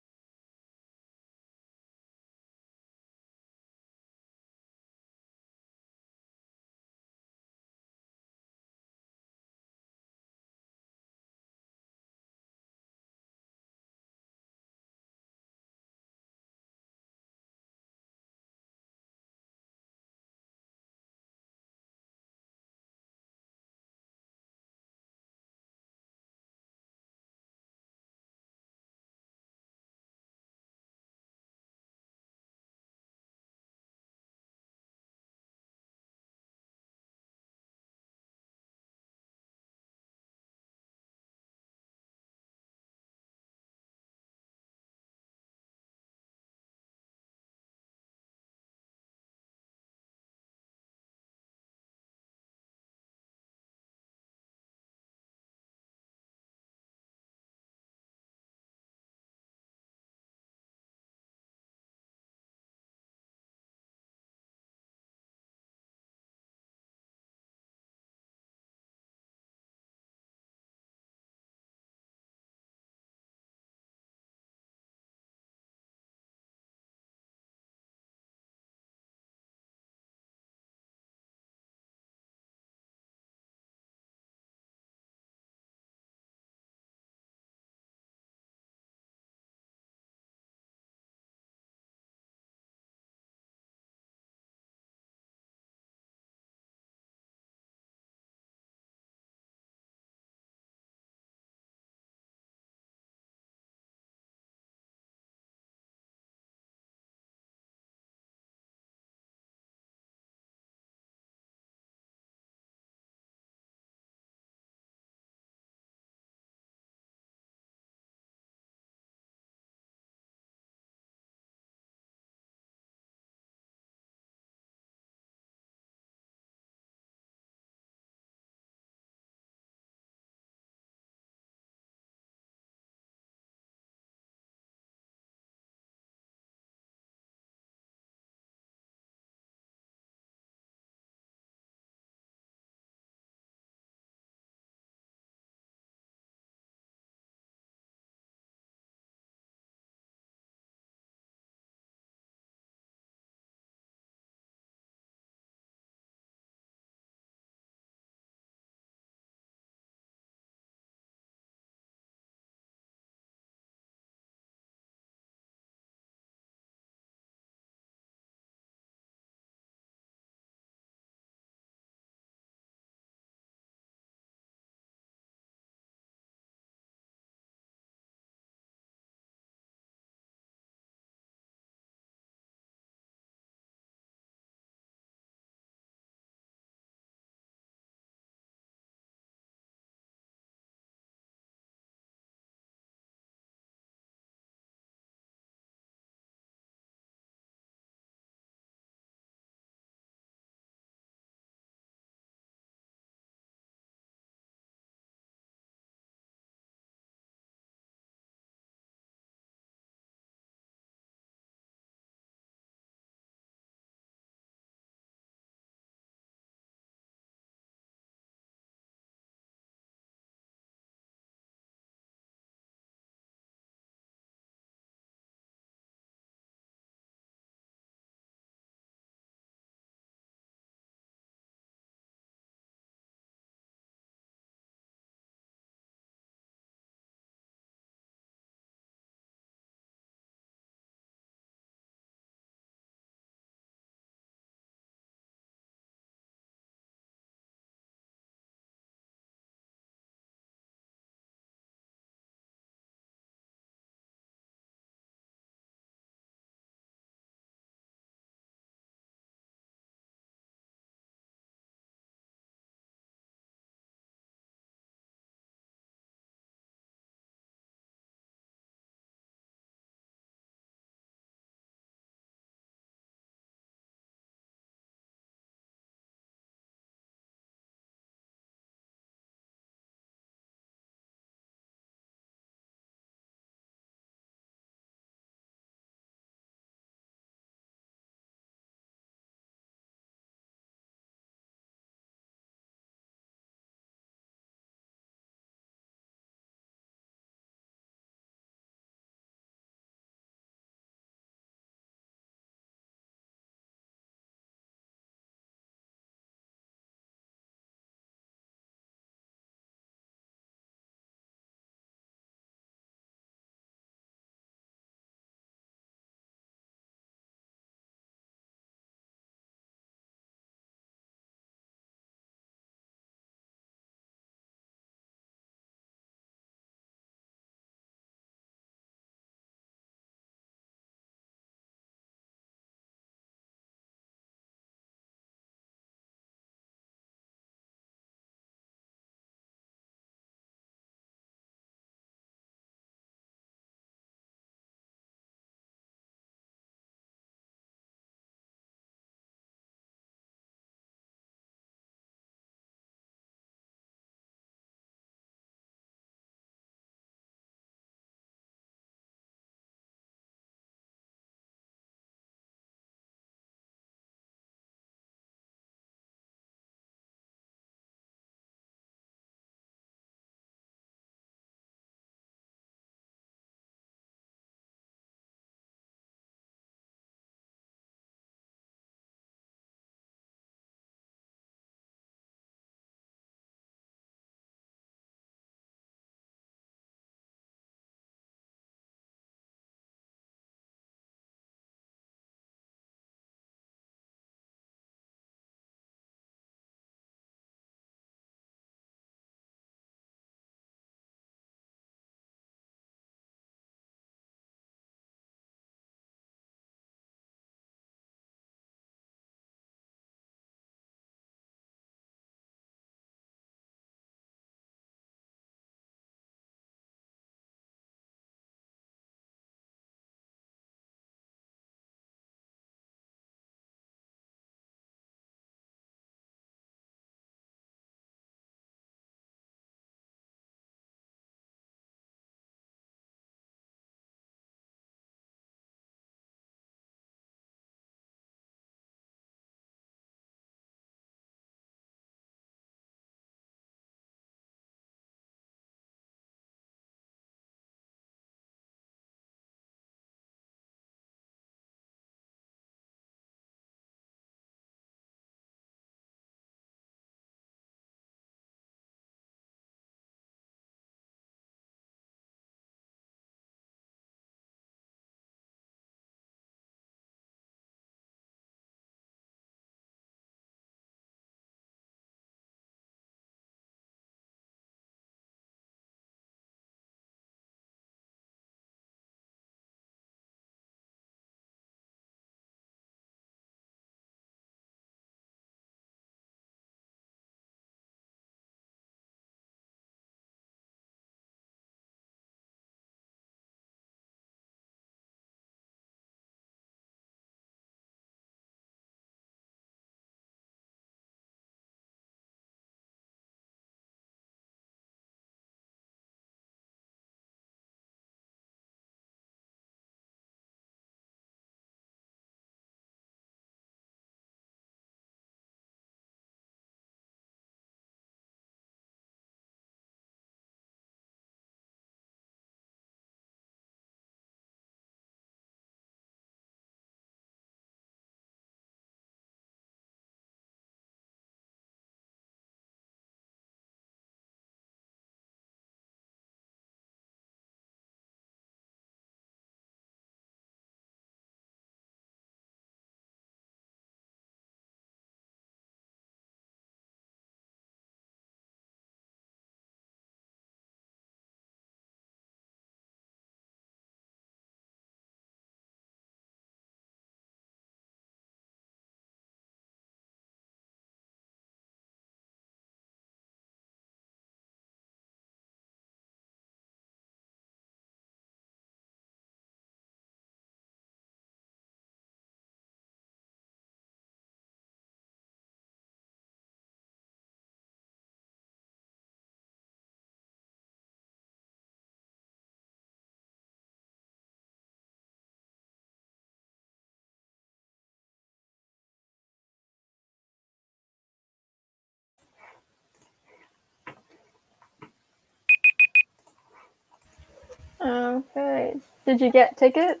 Okay. Did you get tickets?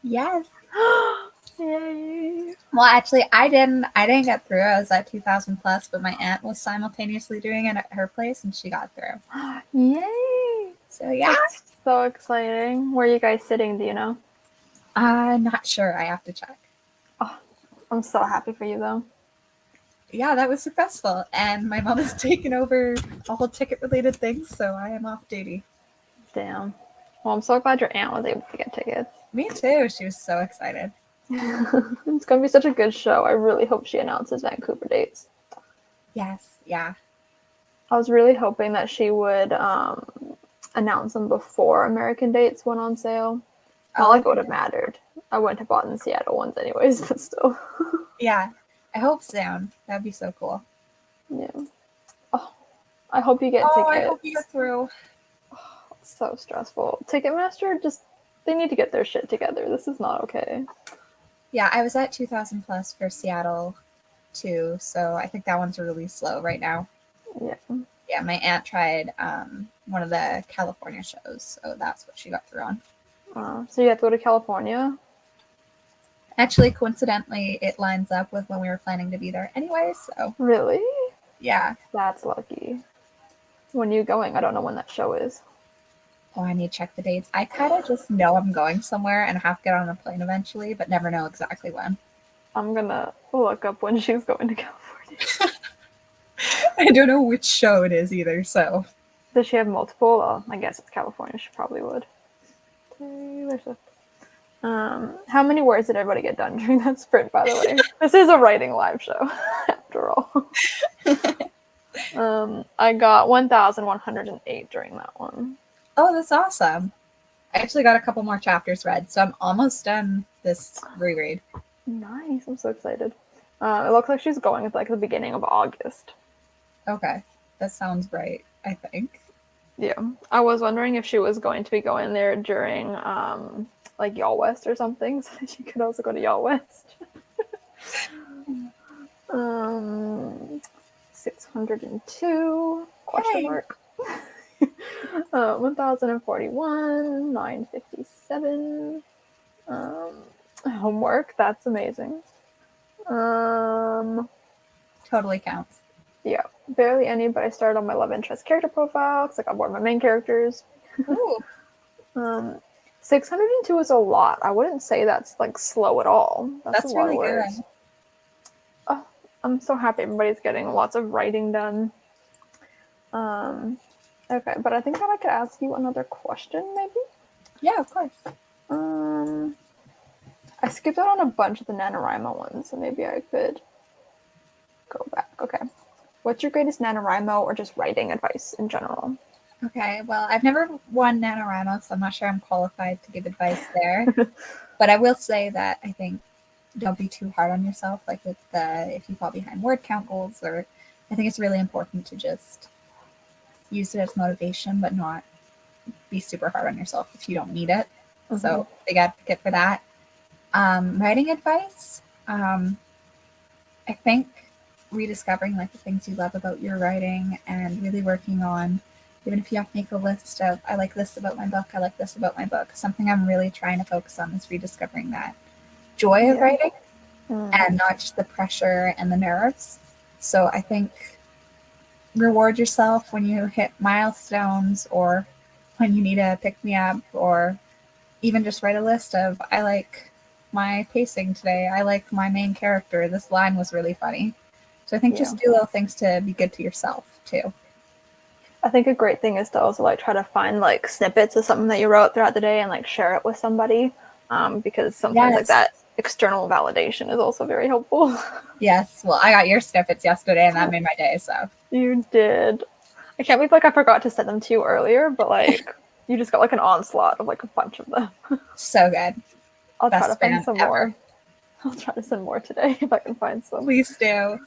Yes. Yay. Well, actually, I didn't get through. I was at 2000 plus, but my aunt was simultaneously doing it at her place, and she got through. Yay. So yeah. That's so exciting. Where are you guys sitting? Do you know? I'm not sure. I have to check. Oh, I'm so happy for you though. Yeah, that was successful, and my mom has taken over all ticket-related things, so I am off duty. Damn. Well, I'm so glad your aunt was able to get tickets. Me too. She was so excited. It's gonna be such a good show. I really hope she announces Vancouver dates. Yes. Yeah. I was really hoping that she would announce them before American dates went on sale. Not like it would have mattered. I wouldn't have bought the Seattle ones anyways, but still. Yeah. I hope soon. That'd be so cool. Yeah. Oh, I hope you get tickets. I hope you get through. Oh, it's so stressful. Ticketmaster, they need to get their shit together. This is not okay. Yeah, I was at 2000 plus for Seattle too, so I think that one's really slow right now. Yeah. Yeah, my aunt tried one of the California shows, so that's what she got through on. So you have to go to California? Actually, coincidentally, it lines up with when we were planning to be there anyway, so. Really? Yeah. That's lucky. When are you going? I don't know when that show is. Oh, I need to check the dates. I kind of just know I'm going somewhere and have to get on a plane eventually, but never know exactly when. I'm gonna look up when she's going to California. I don't know which show it is either, so. Does she have multiple? Oh, I guess it's California. She probably would. Taylor Swift. How many words did everybody get done during that sprint, by the way? This is a writing live show, after all. I got 1,108 during that one. Oh, that's awesome. I actually got a couple more chapters read, so I'm almost done this reread. Nice. I'm so excited. It looks like she's going at like the beginning of August. Okay. That sounds right, I think. Yeah. I was wondering if she was going to be going there during like Y'all West or something, so she could also go to Y'all West. 602 question mark. 1041, 957. Homework, that's amazing. Totally counts. Yeah, barely any, but I started on my love interest character profile because I got bored of my main characters. Ooh. 602 is a lot. I wouldn't say that's like slow at all. That's a lot really of words. good. Oh, I'm so happy everybody's getting lots of writing done. Okay, but I think that I could ask you another question, maybe? Yeah, of course. I skipped out on a bunch of the NaNoWRIMO ones, so maybe I could go back. Okay. What's your greatest NaNoWRIMO or just writing advice in general? Okay, well, I've never won NaNoWRIMO, so I'm not sure I'm qualified to give advice there. But I will say that I think don't be too hard on yourself, like with if you fall behind word count goals, or I think it's really important to just use it as motivation, but not be super hard on yourself if you don't need it. Mm-hmm. So big advocate for that. Writing advice, I think rediscovering like the things you love about your writing and really working on, even if you have to make a list of, I like this about my book, I like this about my book. Something I'm really trying to focus on is rediscovering that joy of writing and not just the pressure and the nerves. So I think reward yourself when you hit milestones or when you need to pick me up, or even just write a list of, I like my pacing today, I like my main character, this line was really funny. So I think just do little things to be good to yourself too. I think a great thing is to also like try to find like snippets of something that you wrote throughout the day and like share it with somebody, because sometimes like that external validation is also very helpful. Yes, well, I got your snippets yesterday and that made my day. So you did. I can't believe like I forgot to send them to you earlier, but like you just got like an onslaught of like a bunch of them. So good. I'll try to find some more. I'll try to send more today if I can find some. Please do.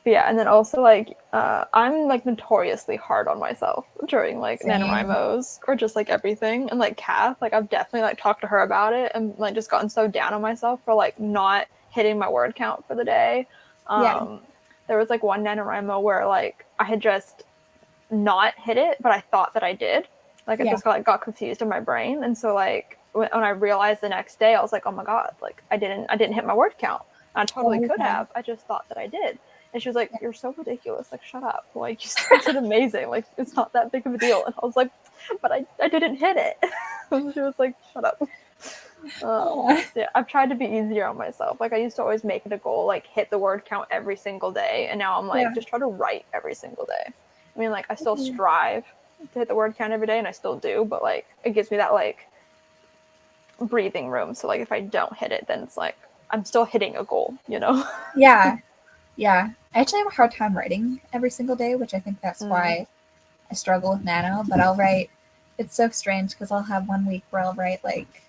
Yeah, and then also like I'm like notoriously hard on myself during like NaNoWriMos or just like everything. And like Kath, like I've definitely like talked to her about it and like just gotten so down on myself for like not hitting my word count for the day. There was like one NaNoWriMo where like I had just not hit it, but I thought that I did. Like, I just got confused in my brain. And so, like, when I realized the next day, I was like, oh my God, like, I didn't hit my word count. I totally could have. I just thought that I did. And she was like, you're so ridiculous. Like, shut up. Like, you still did amazing. Like, it's not that big of a deal. And I was like, but I didn't hit it. And she was like, shut up. Yeah, I've tried to be easier on myself. Like, I used to always make it a goal, like, hit the word count every single day. And now I'm like, just try to write every single day. I mean, like, I still strive to hit the word count every day, and I still do. But, like, it gives me that, like, breathing room. So, like, if I don't hit it, then it's like, I'm still hitting a goal, you know? Yeah. I actually have a hard time writing every single day, which I think that's why I struggle with Nano. But I'll write. It's so strange because I'll have one week where I'll write like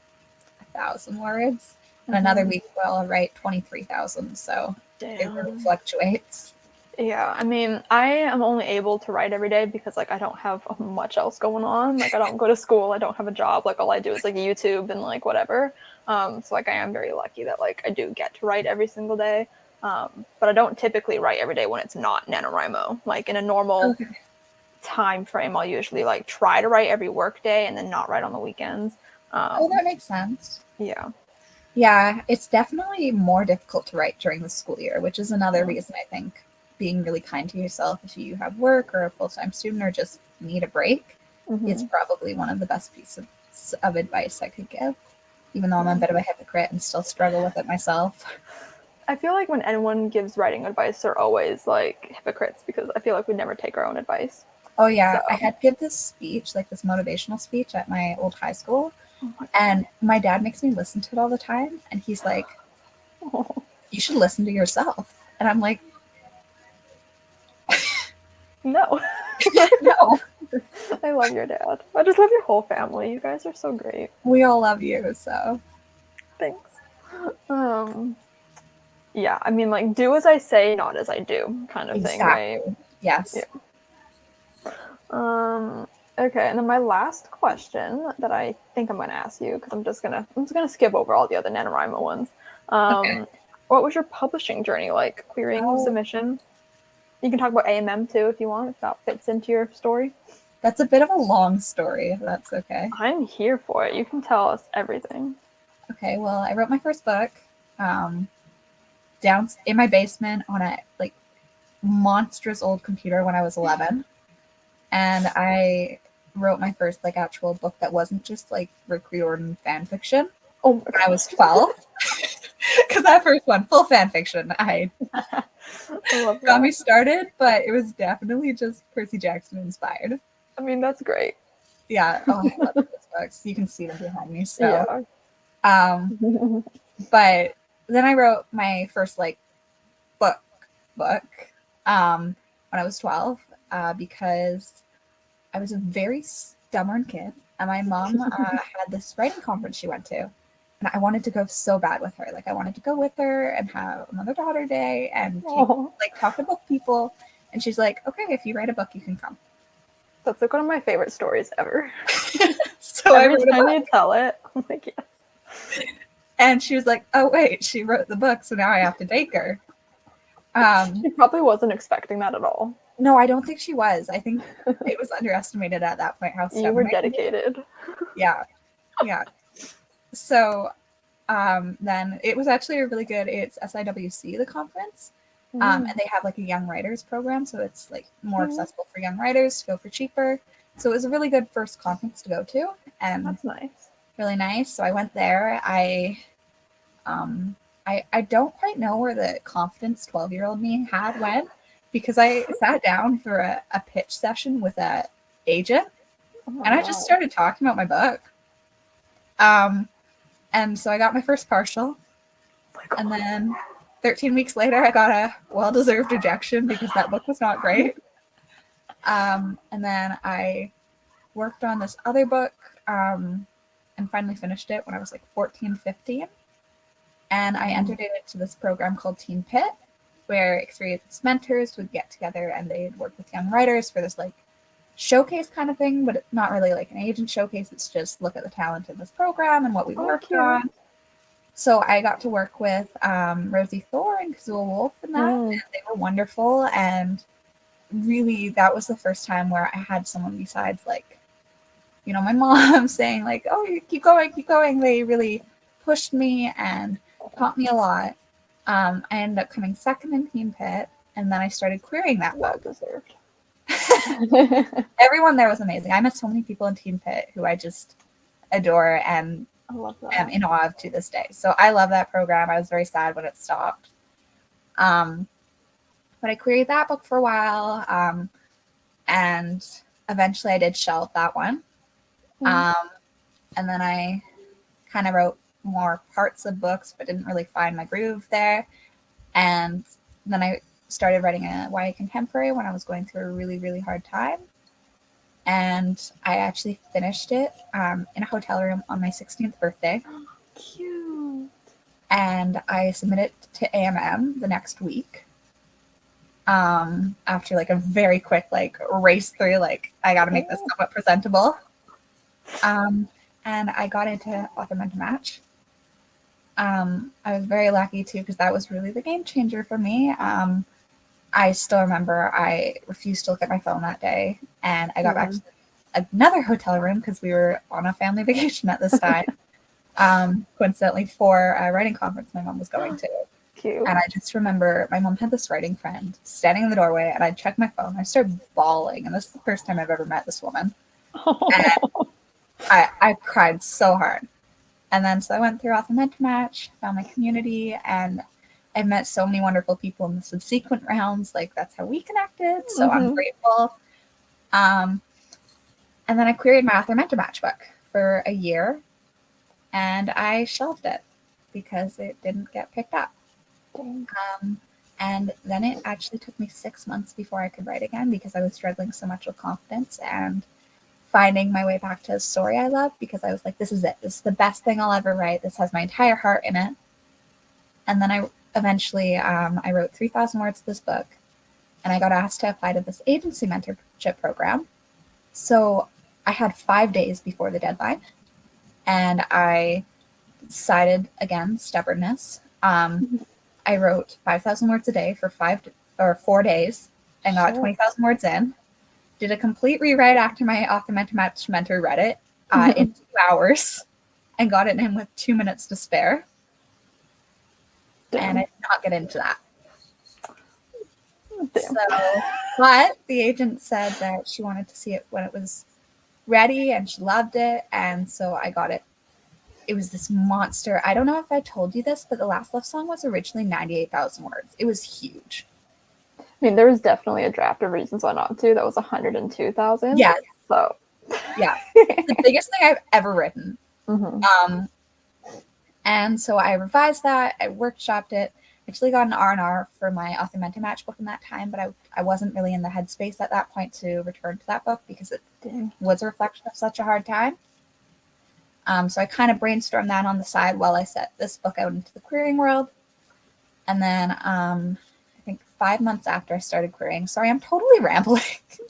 1,000 words, and another week where I'll write 23,000. So it really fluctuates. Yeah, I mean, I am only able to write every day because, like, I don't have much else going on. Like, I don't go to school, I don't have a job. Like, all I do is, like, YouTube and, like, whatever. So, like, I am very lucky that, like, I do get to write every single day. But I don't typically write every day when it's not NaNoWRIMO. Like, in a normal time frame, I'll usually, like, try to write every work day and then not write on the weekends. That makes sense. Yeah, it's definitely more difficult to write during the school year, which is another reason I think being really kind to yourself if you have work or a full-time student or just need a break is probably one of the best pieces of advice I could give, even though I'm a bit of a hypocrite and still struggle with it myself. I feel like when anyone gives writing advice, they're always, like, hypocrites because I feel like we never take our own advice. Oh, yeah. So. I had to give this speech, like this motivational speech at my old high school. And my dad makes me listen to it all the time. And he's like, you should listen to yourself. And I'm like, no. No. I love your dad. I just love your whole family. You guys are so great. We all love you, so. Thanks. Yeah, I mean, like, do as I say, not as I do kind of thing, right? Yes. Yeah. Okay, and then my last question that I think I'm going to ask you, because I'm just gonna skip over all the other NaNoWRIMO ones. What was your publishing journey like? Querying submission? You can talk about AMM too if you want, if that fits into your story. That's a bit of a long story, if that's okay. I'm here for it. You can tell us everything. Okay, well, I wrote my first book down in my basement on a like monstrous old computer when I was 11. And I wrote my first like actual book that wasn't just like Rick Riordan fan fiction. Oh, when I was 12. Because that first one, full fan fiction, I got me started, but it was definitely just Percy Jackson inspired. I mean, that's great. Yeah. Oh, I love those books. You can see them behind me. So, yeah. But then I wrote my first like book when I was 12 because I was a very stubborn kid, and my mom had this writing conference she went to, and I wanted to go so bad with her. Like, I wanted to go with her and have a mother-daughter day and talk to book people. And she's like, "Okay, if you write a book, you can come." That's like one of my favorite stories ever. So every time you tell it, I'm like, yes. And she was like, "Oh wait, she wrote the book, so now I have to take her." She probably wasn't expecting that at all. No, I don't think she was. I think it was underestimated at that point how stubborn you were dedicated. Yeah. So then it was actually a really good, it's SIWC, the conference. And they have like a young writers program. So it's like more accessible for young writers to go for cheaper. So it was a really good first conference to go to. And that's nice. Really nice. So I went there. I don't quite know where the confidence 12-year-old me went, because I sat down for a pitch session with an agent, and I just started talking about my book. And so I got my first partial, and then 13 weeks later, I got a well-deserved rejection because that book was not great. And then I worked on this other book and finally finished it when I was like 14, 15. And I entered it into this program called Teen Pit, where experienced mentors would get together and they'd work with young writers for this like showcase kind of thing, but it's not really like an agent showcase. It's just look at the talent in this program and what we worked on. So I got to work with Rosie Thor and Kazula Wolf in that, and they were wonderful. And really, that was the first time where I had someone besides like you know, my mom saying like, oh, you keep going. They really pushed me and taught me a lot. I ended up coming second in Team Pit, and then I started querying that Well book. deserved. Everyone there was amazing. I met so many people in Team Pit who I just adore and I love that. am in awe of to this day. So I love that program. I was very sad when it stopped. But I queried that book for a while, and eventually I did shelve that one. And then I kind of wrote more parts of books, but didn't really find my groove there. And then I started writing a YA contemporary when I was going through a really, really hard time. And I actually finished it in a hotel room on my 16th birthday. Cute. And I submitted it to AMM the next week. After like a very quick like race through, like I got to make this somewhat presentable. And I got into Author Mentor Match. I was very lucky too, because that was really the game changer for me. I still remember I refused to look at my phone that day, and I got back to another hotel room because we were on a family vacation at this time. Coincidentally, for a writing conference my mom was going to. Cute. And I just remember my mom had this writing friend standing in the doorway, and I checked my phone. I started bawling, and this is the first time I've ever met this woman. And I cried so hard. And then so I went through Author Mentor Match, found my community, and I've met so many wonderful people in the subsequent rounds. Like, that's how we connected. So I'm grateful. And then I queried my Author Mentor Match book for a year, and I shelved it because it didn't get picked up. And then it actually took me 6 months before I could write again, because I was struggling so much with confidence and finding my way back to a story I love, because I was like, this is it. This is the best thing I'll ever write. This has my entire heart in it. And then I eventually, I wrote 3,000 words of this book, and I got asked to apply to this agency mentorship program. So I had 5 days before the deadline, and I decided, again, stubbornness. I wrote 5,000 words a day for 4 days and got 20,000 words in. Did a complete rewrite after my Author Mentor Match mentor read it in 2 hours, and got it in with 2 minutes to spare. And I did not get into that. So, but the agent said that she wanted to see it when it was ready, and she loved it, and so I got it. It was this monster. I don't know if I told you this, but The Last Love Song was originally 98,000 words. It was huge. I mean, there was definitely a draft of Reasons Why Not To that was 102,000. Yeah. So. Yeah. It's the biggest thing I've ever written. And so I revised that. I workshopped it. Actually got an R&R for my Author Mentor Match book in that time, but I wasn't really in the headspace at that point to return to that book, because it was a reflection of such a hard time. So I kind of brainstormed that on the side while I set this book out into the querying world. And then I think 5 months after I started querying, sorry, I'm totally rambling.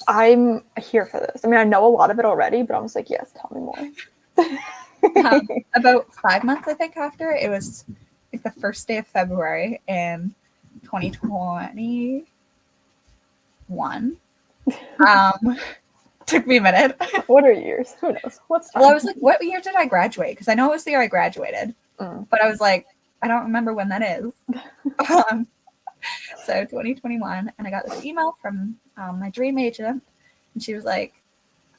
I'm here for this. I mean, I know a lot of it already, but I was like, yes, tell me more. About 5 months, I think, after, it was like the first day of February in 2021. Took me a minute. What are years? Who knows? What's time? Well, I was like, what year did I graduate? Because I know it was the year I graduated. But I was like, I don't remember when that is. So 2021, and I got this email from my dream agent, and she was like,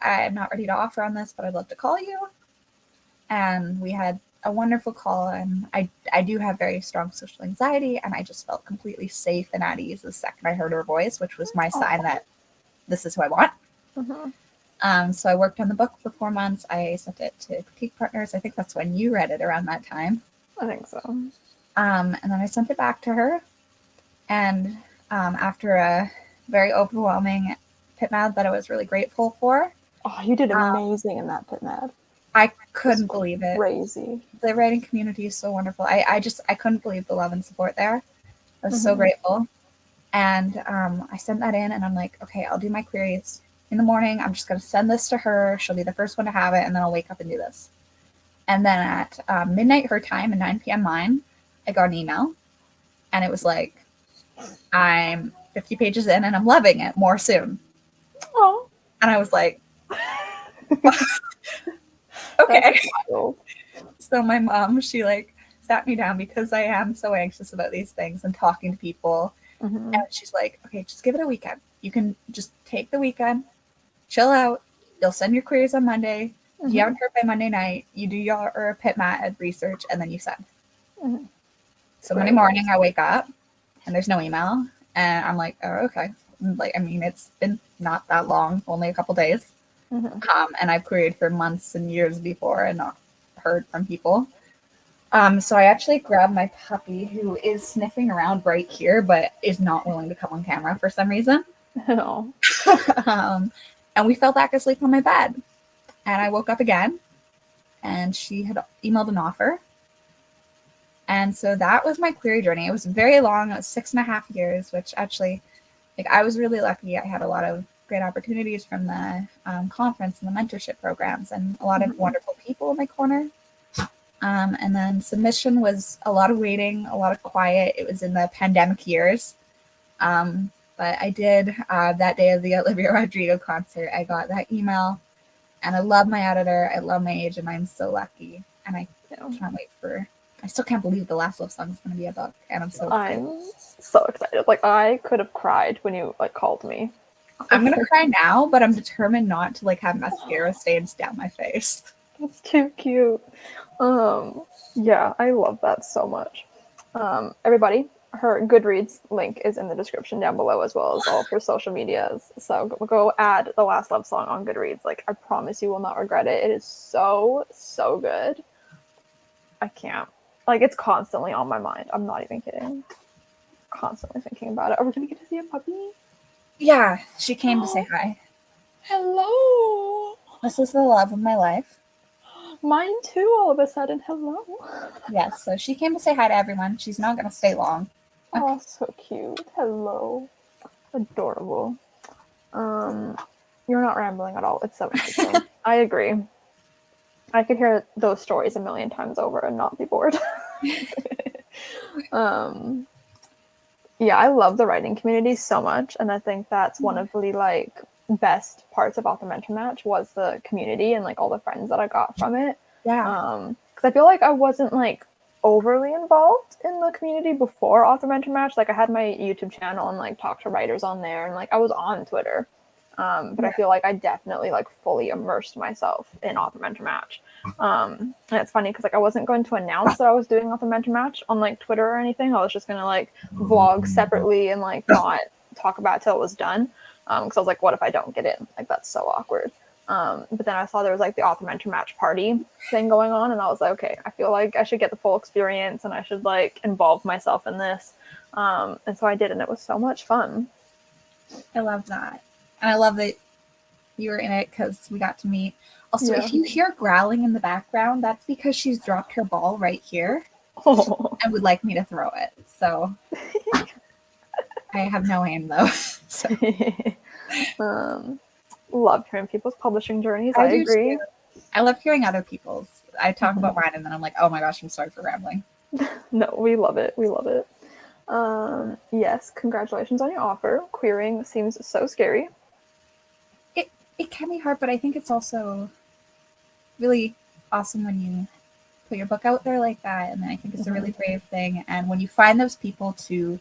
I'm not ready to offer on this, but I'd love to call you. And we had a wonderful call, and I do have very strong social anxiety, and I just felt completely safe and at ease the second I heard her voice, which was my sign that this is who I want. So I worked on the book for 4 months. I sent it to critique partners. I think that's when you read it, around that time. I think so. And then I sent it back to her. And after a very overwhelming PitMad that I was really grateful for. Oh, you did amazing in that PitMad. I couldn't believe it. Crazy. The writing community is so wonderful. I couldn't believe the love and support there. I was so grateful. And I sent that in, and I'm like, okay, I'll do my queries in the morning. I'm just going to send this to her. She'll be the first one to have it, and then I'll wake up and do this. And then at midnight her time and 9 p.m. mine, I got an email, and it was like, I'm 50 pages in, and I'm loving it. More soon. Oh. And I was like, Okay. Wild. So my mom, she like sat me down because I am so anxious about these things and talking to people. Mm-hmm. And she's like, okay, just give it a weekend. You can just take the weekend, chill out. You'll send your queries on Monday. If you haven't heard by Monday night, you do your pit mat research and then you send. Mm-hmm. So Monday morning I wake up and there's no email. And I'm like, oh, okay. Like, I mean, it's been not that long, only a couple days. Mm-hmm. And I've queried for months and years before and not heard from people. So I actually grabbed my puppy, who is sniffing around right here, but is not willing to come on camera for some reason. No. And we fell back asleep on my bed. And I woke up again, and she had emailed an offer. And so that was my query journey. It was very long. It was 6.5 years, which actually, like, I was really lucky. I had a lot of great opportunities from the conference and the mentorship programs, and a lot of wonderful people in my corner. And then submission was a lot of waiting, a lot of quiet. It was in the pandemic years. But I did that day of the Olivia Rodrigo concert. I got that email, and I love my editor. I love my agent. I'm so lucky. And I can't wait for, I still can't believe the last love song is going to be a book. And I'm so excited. I'm so excited. Like, I could have cried when you like called me. I'm going to cry now, but I'm determined not to like have mascara stains down my face. That's too cute. Yeah, I love that so much. Everybody, her Goodreads link is in the description down below, as well as all of her social medias. So go add The Last Love Song on Goodreads. Like, I promise you will not regret it. It is so, so good. I can't. Like, it's constantly on my mind. I'm not even kidding. Constantly thinking about it. Are we gonna get to see a puppy? Yeah, she came to say hi. Hello. This is the love of my life. Mine too, all of a sudden. Hello. Yes, so she came to say hi to everyone. She's not going to stay long. Oh, so cute. Hello. Adorable. You're not rambling at all. It's so interesting. I agree. I could hear those stories a million times over and not be bored. Yeah, I love the writing community so much, and I think that's one of the like best parts about the Mentor Match was the community and like all the friends that I got from it. Yeah. Because I feel like I wasn't like overly involved in the community before Author Mentor Match. Like, I had my YouTube channel and like talked to writers on there, and like I was on Twitter. But I feel like I definitely like fully immersed myself in Author Mentor Match. And it's funny because like I wasn't going to announce that I was doing Author Mentor Match on like Twitter or anything. I was just gonna like vlog separately and like not talk about it till it was done. Because I was like, what if I don't get in? Like, that's so awkward. But then I saw there was like the Author Mentor Match party thing going on, and I was like, okay, I feel like I should get the full experience and I should like involve myself in this. And so I did, and it was so much fun. I love that. And I love that you were in it because we got to meet. Also, if you hear growling in the background, that's because she's dropped her ball right here and would like me to throw it. So I have no aim though. So. Love hearing people's publishing journeys. I agree. Too. I love hearing other people's. I talk about mine and then I'm like, oh my gosh, I'm sorry for rambling. No, we love it. We love it. Yes, congratulations on your offer. Querying seems so scary. It can be hard, but I think it's also really awesome when you put your book out there like that. And I think it's a really brave thing. And when you find those people to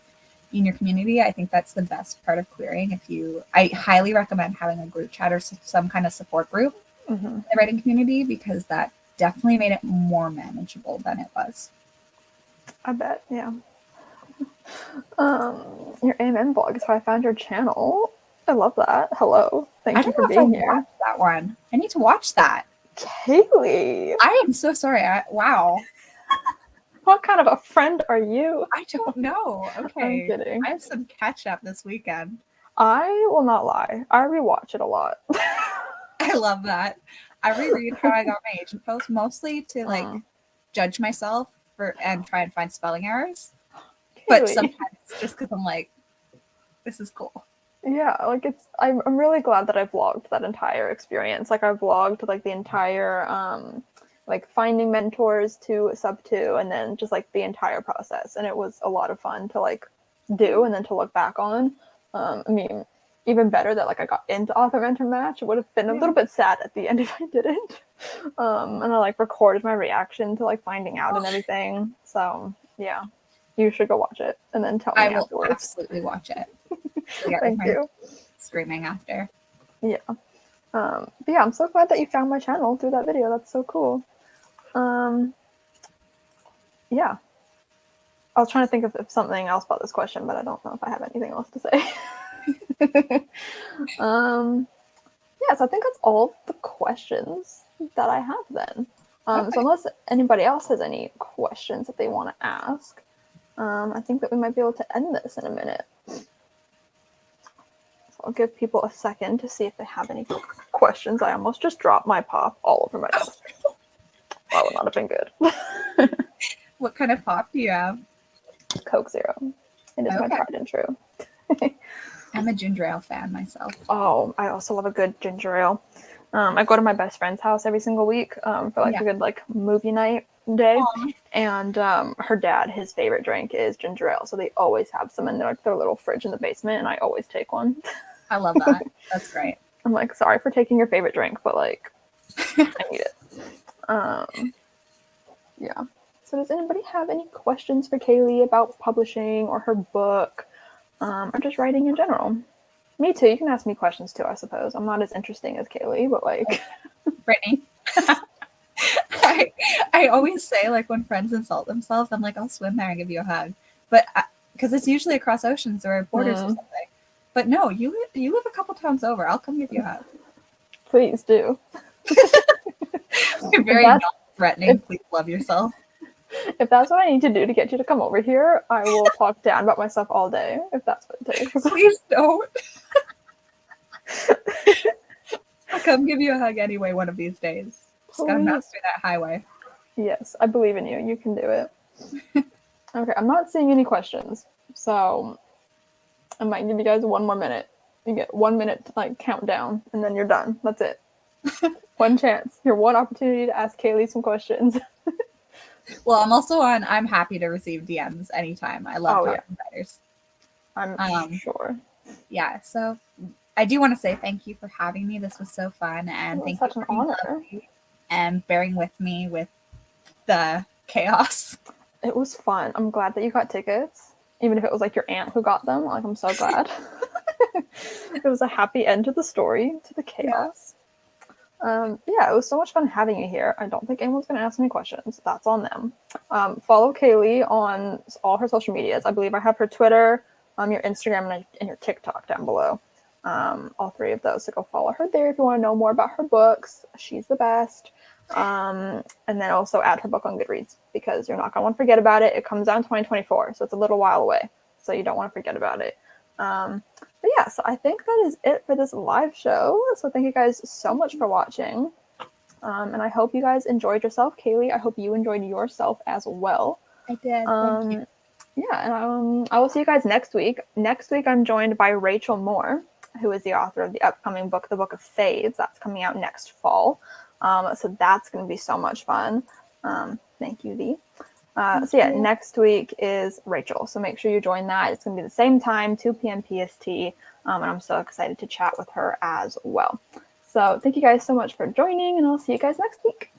be in your community, I think that's the best part of querying. I highly recommend having a group chat or some kind of support group in the writing community, because that definitely made it more manageable than it was. I bet, yeah. Your AMN blog is how I found your channel. I love that. Hello. Thank you for being here. Watched that one. I need to watch that. Kalie. I am so sorry. Wow. What kind of a friend are you? I don't know. Okay. I'm kidding. I have some catch up this weekend. I will not lie. I rewatch it a lot. I love that. I reread How I Got My Agent post mostly to like judge myself and try and find spelling errors. Kalie. But sometimes just because I'm like, this is cool. Yeah, like I'm really glad that I vlogged that entire experience. Like, I vlogged like the entire like finding mentors to sub 2, and then just like the entire process, and it was a lot of fun to like do and then to look back on. I mean, even better that like I got into author mentor match. It would have been a little bit sad at the end if I didn't. And I like recorded my reaction to like finding out and everything. So yeah, you should go watch it and then tell me I will afterwards. absolutely watch it. Thank you. Screaming after. Yeah. But yeah, I'm so glad that you found my channel through that video. That's so cool. Yeah. I was trying to think of something else about this question, but I don't know if I have anything else to say. Yeah, so I think that's all the questions that I have then. So unless anybody else has any questions that they want to ask, I think that we might be able to end this in a minute. So I'll give people a second to see if they have any questions. I almost just dropped my pop all over my desk. That would not have been good. What kind of pop do you have? Coke Zero. It is my tried and true. I'm a ginger ale fan myself. Oh, I also love a good ginger ale. I go to my best friend's house every single week for like a good like movie night day. Aww. And her dad, his favorite drink is ginger ale, so they always have some in their little fridge in the basement, and I always take one. I love that. That's great. I'm like, sorry for taking your favorite drink, but like, I need it. Yeah. So does anybody have any questions for Kalie about publishing or her book, or just writing in general? Me too. You can ask me questions too, I suppose. I'm not as interesting as Kalie, but like... Brittany. I always say, like, when friends insult themselves, I'm like, I'll swim there and give you a hug. But, because it's usually across oceans or borders or something. But no, you live a couple towns over. I'll come give you a hug. Please do. You're very non-threatening. Please love yourself. If that's what I need to do to get you to come over here, I will talk down about myself all day, if that's what it takes. Please don't. I'll come give you a hug anyway one of these days. Just gotta master that highway. Yes, I believe in you. You can do it. Okay, I'm not seeing any questions, so I might give you guys 1 more minute. You get 1 minute to like count down, and then you're done. That's it. One chance. Your one opportunity to ask Kalie some questions. Well, I'm happy to receive DMs anytime. I love talking to writers. I'm sure. Yeah, so I do want to say thank you for having me. This was so fun, and thank you for being lovely and bearing with me with the chaos. It was fun. I'm glad that you got tickets, even if it was like your aunt who got them. Like, I'm so glad. It was a happy end to the story, to the chaos. Yeah, it was so much fun having you here. I don't think anyone's going to ask any questions. That's on them. Follow Kalie on all her social medias. I believe I have her Twitter, your Instagram, and your TikTok down below. All 3 of those. So go follow her there if you want to know more about her books. She's the best. And then also add her book on Goodreads, because you're not going to want to forget about it. It comes out in 2024, so it's a little while away. So you don't want to forget about it. But yeah, so I think that is it for this live show. So thank you guys so much for watching. And I hope you guys enjoyed yourself. Kalie, I hope you enjoyed yourself as well. I did. Thank you. Yeah, and I will see you guys next week. Next week, I'm joined by Rachel Moore, who is the author of the upcoming book, The Book of Fades. That's coming out next fall. So that's going to be so much fun. Thank you, Dee. So yeah, next week is Rachel. So make sure you join that. It's going to be the same time, 2 p.m. PST. And I'm so excited to chat with her as well. So thank you guys so much for joining, and I'll see you guys next week.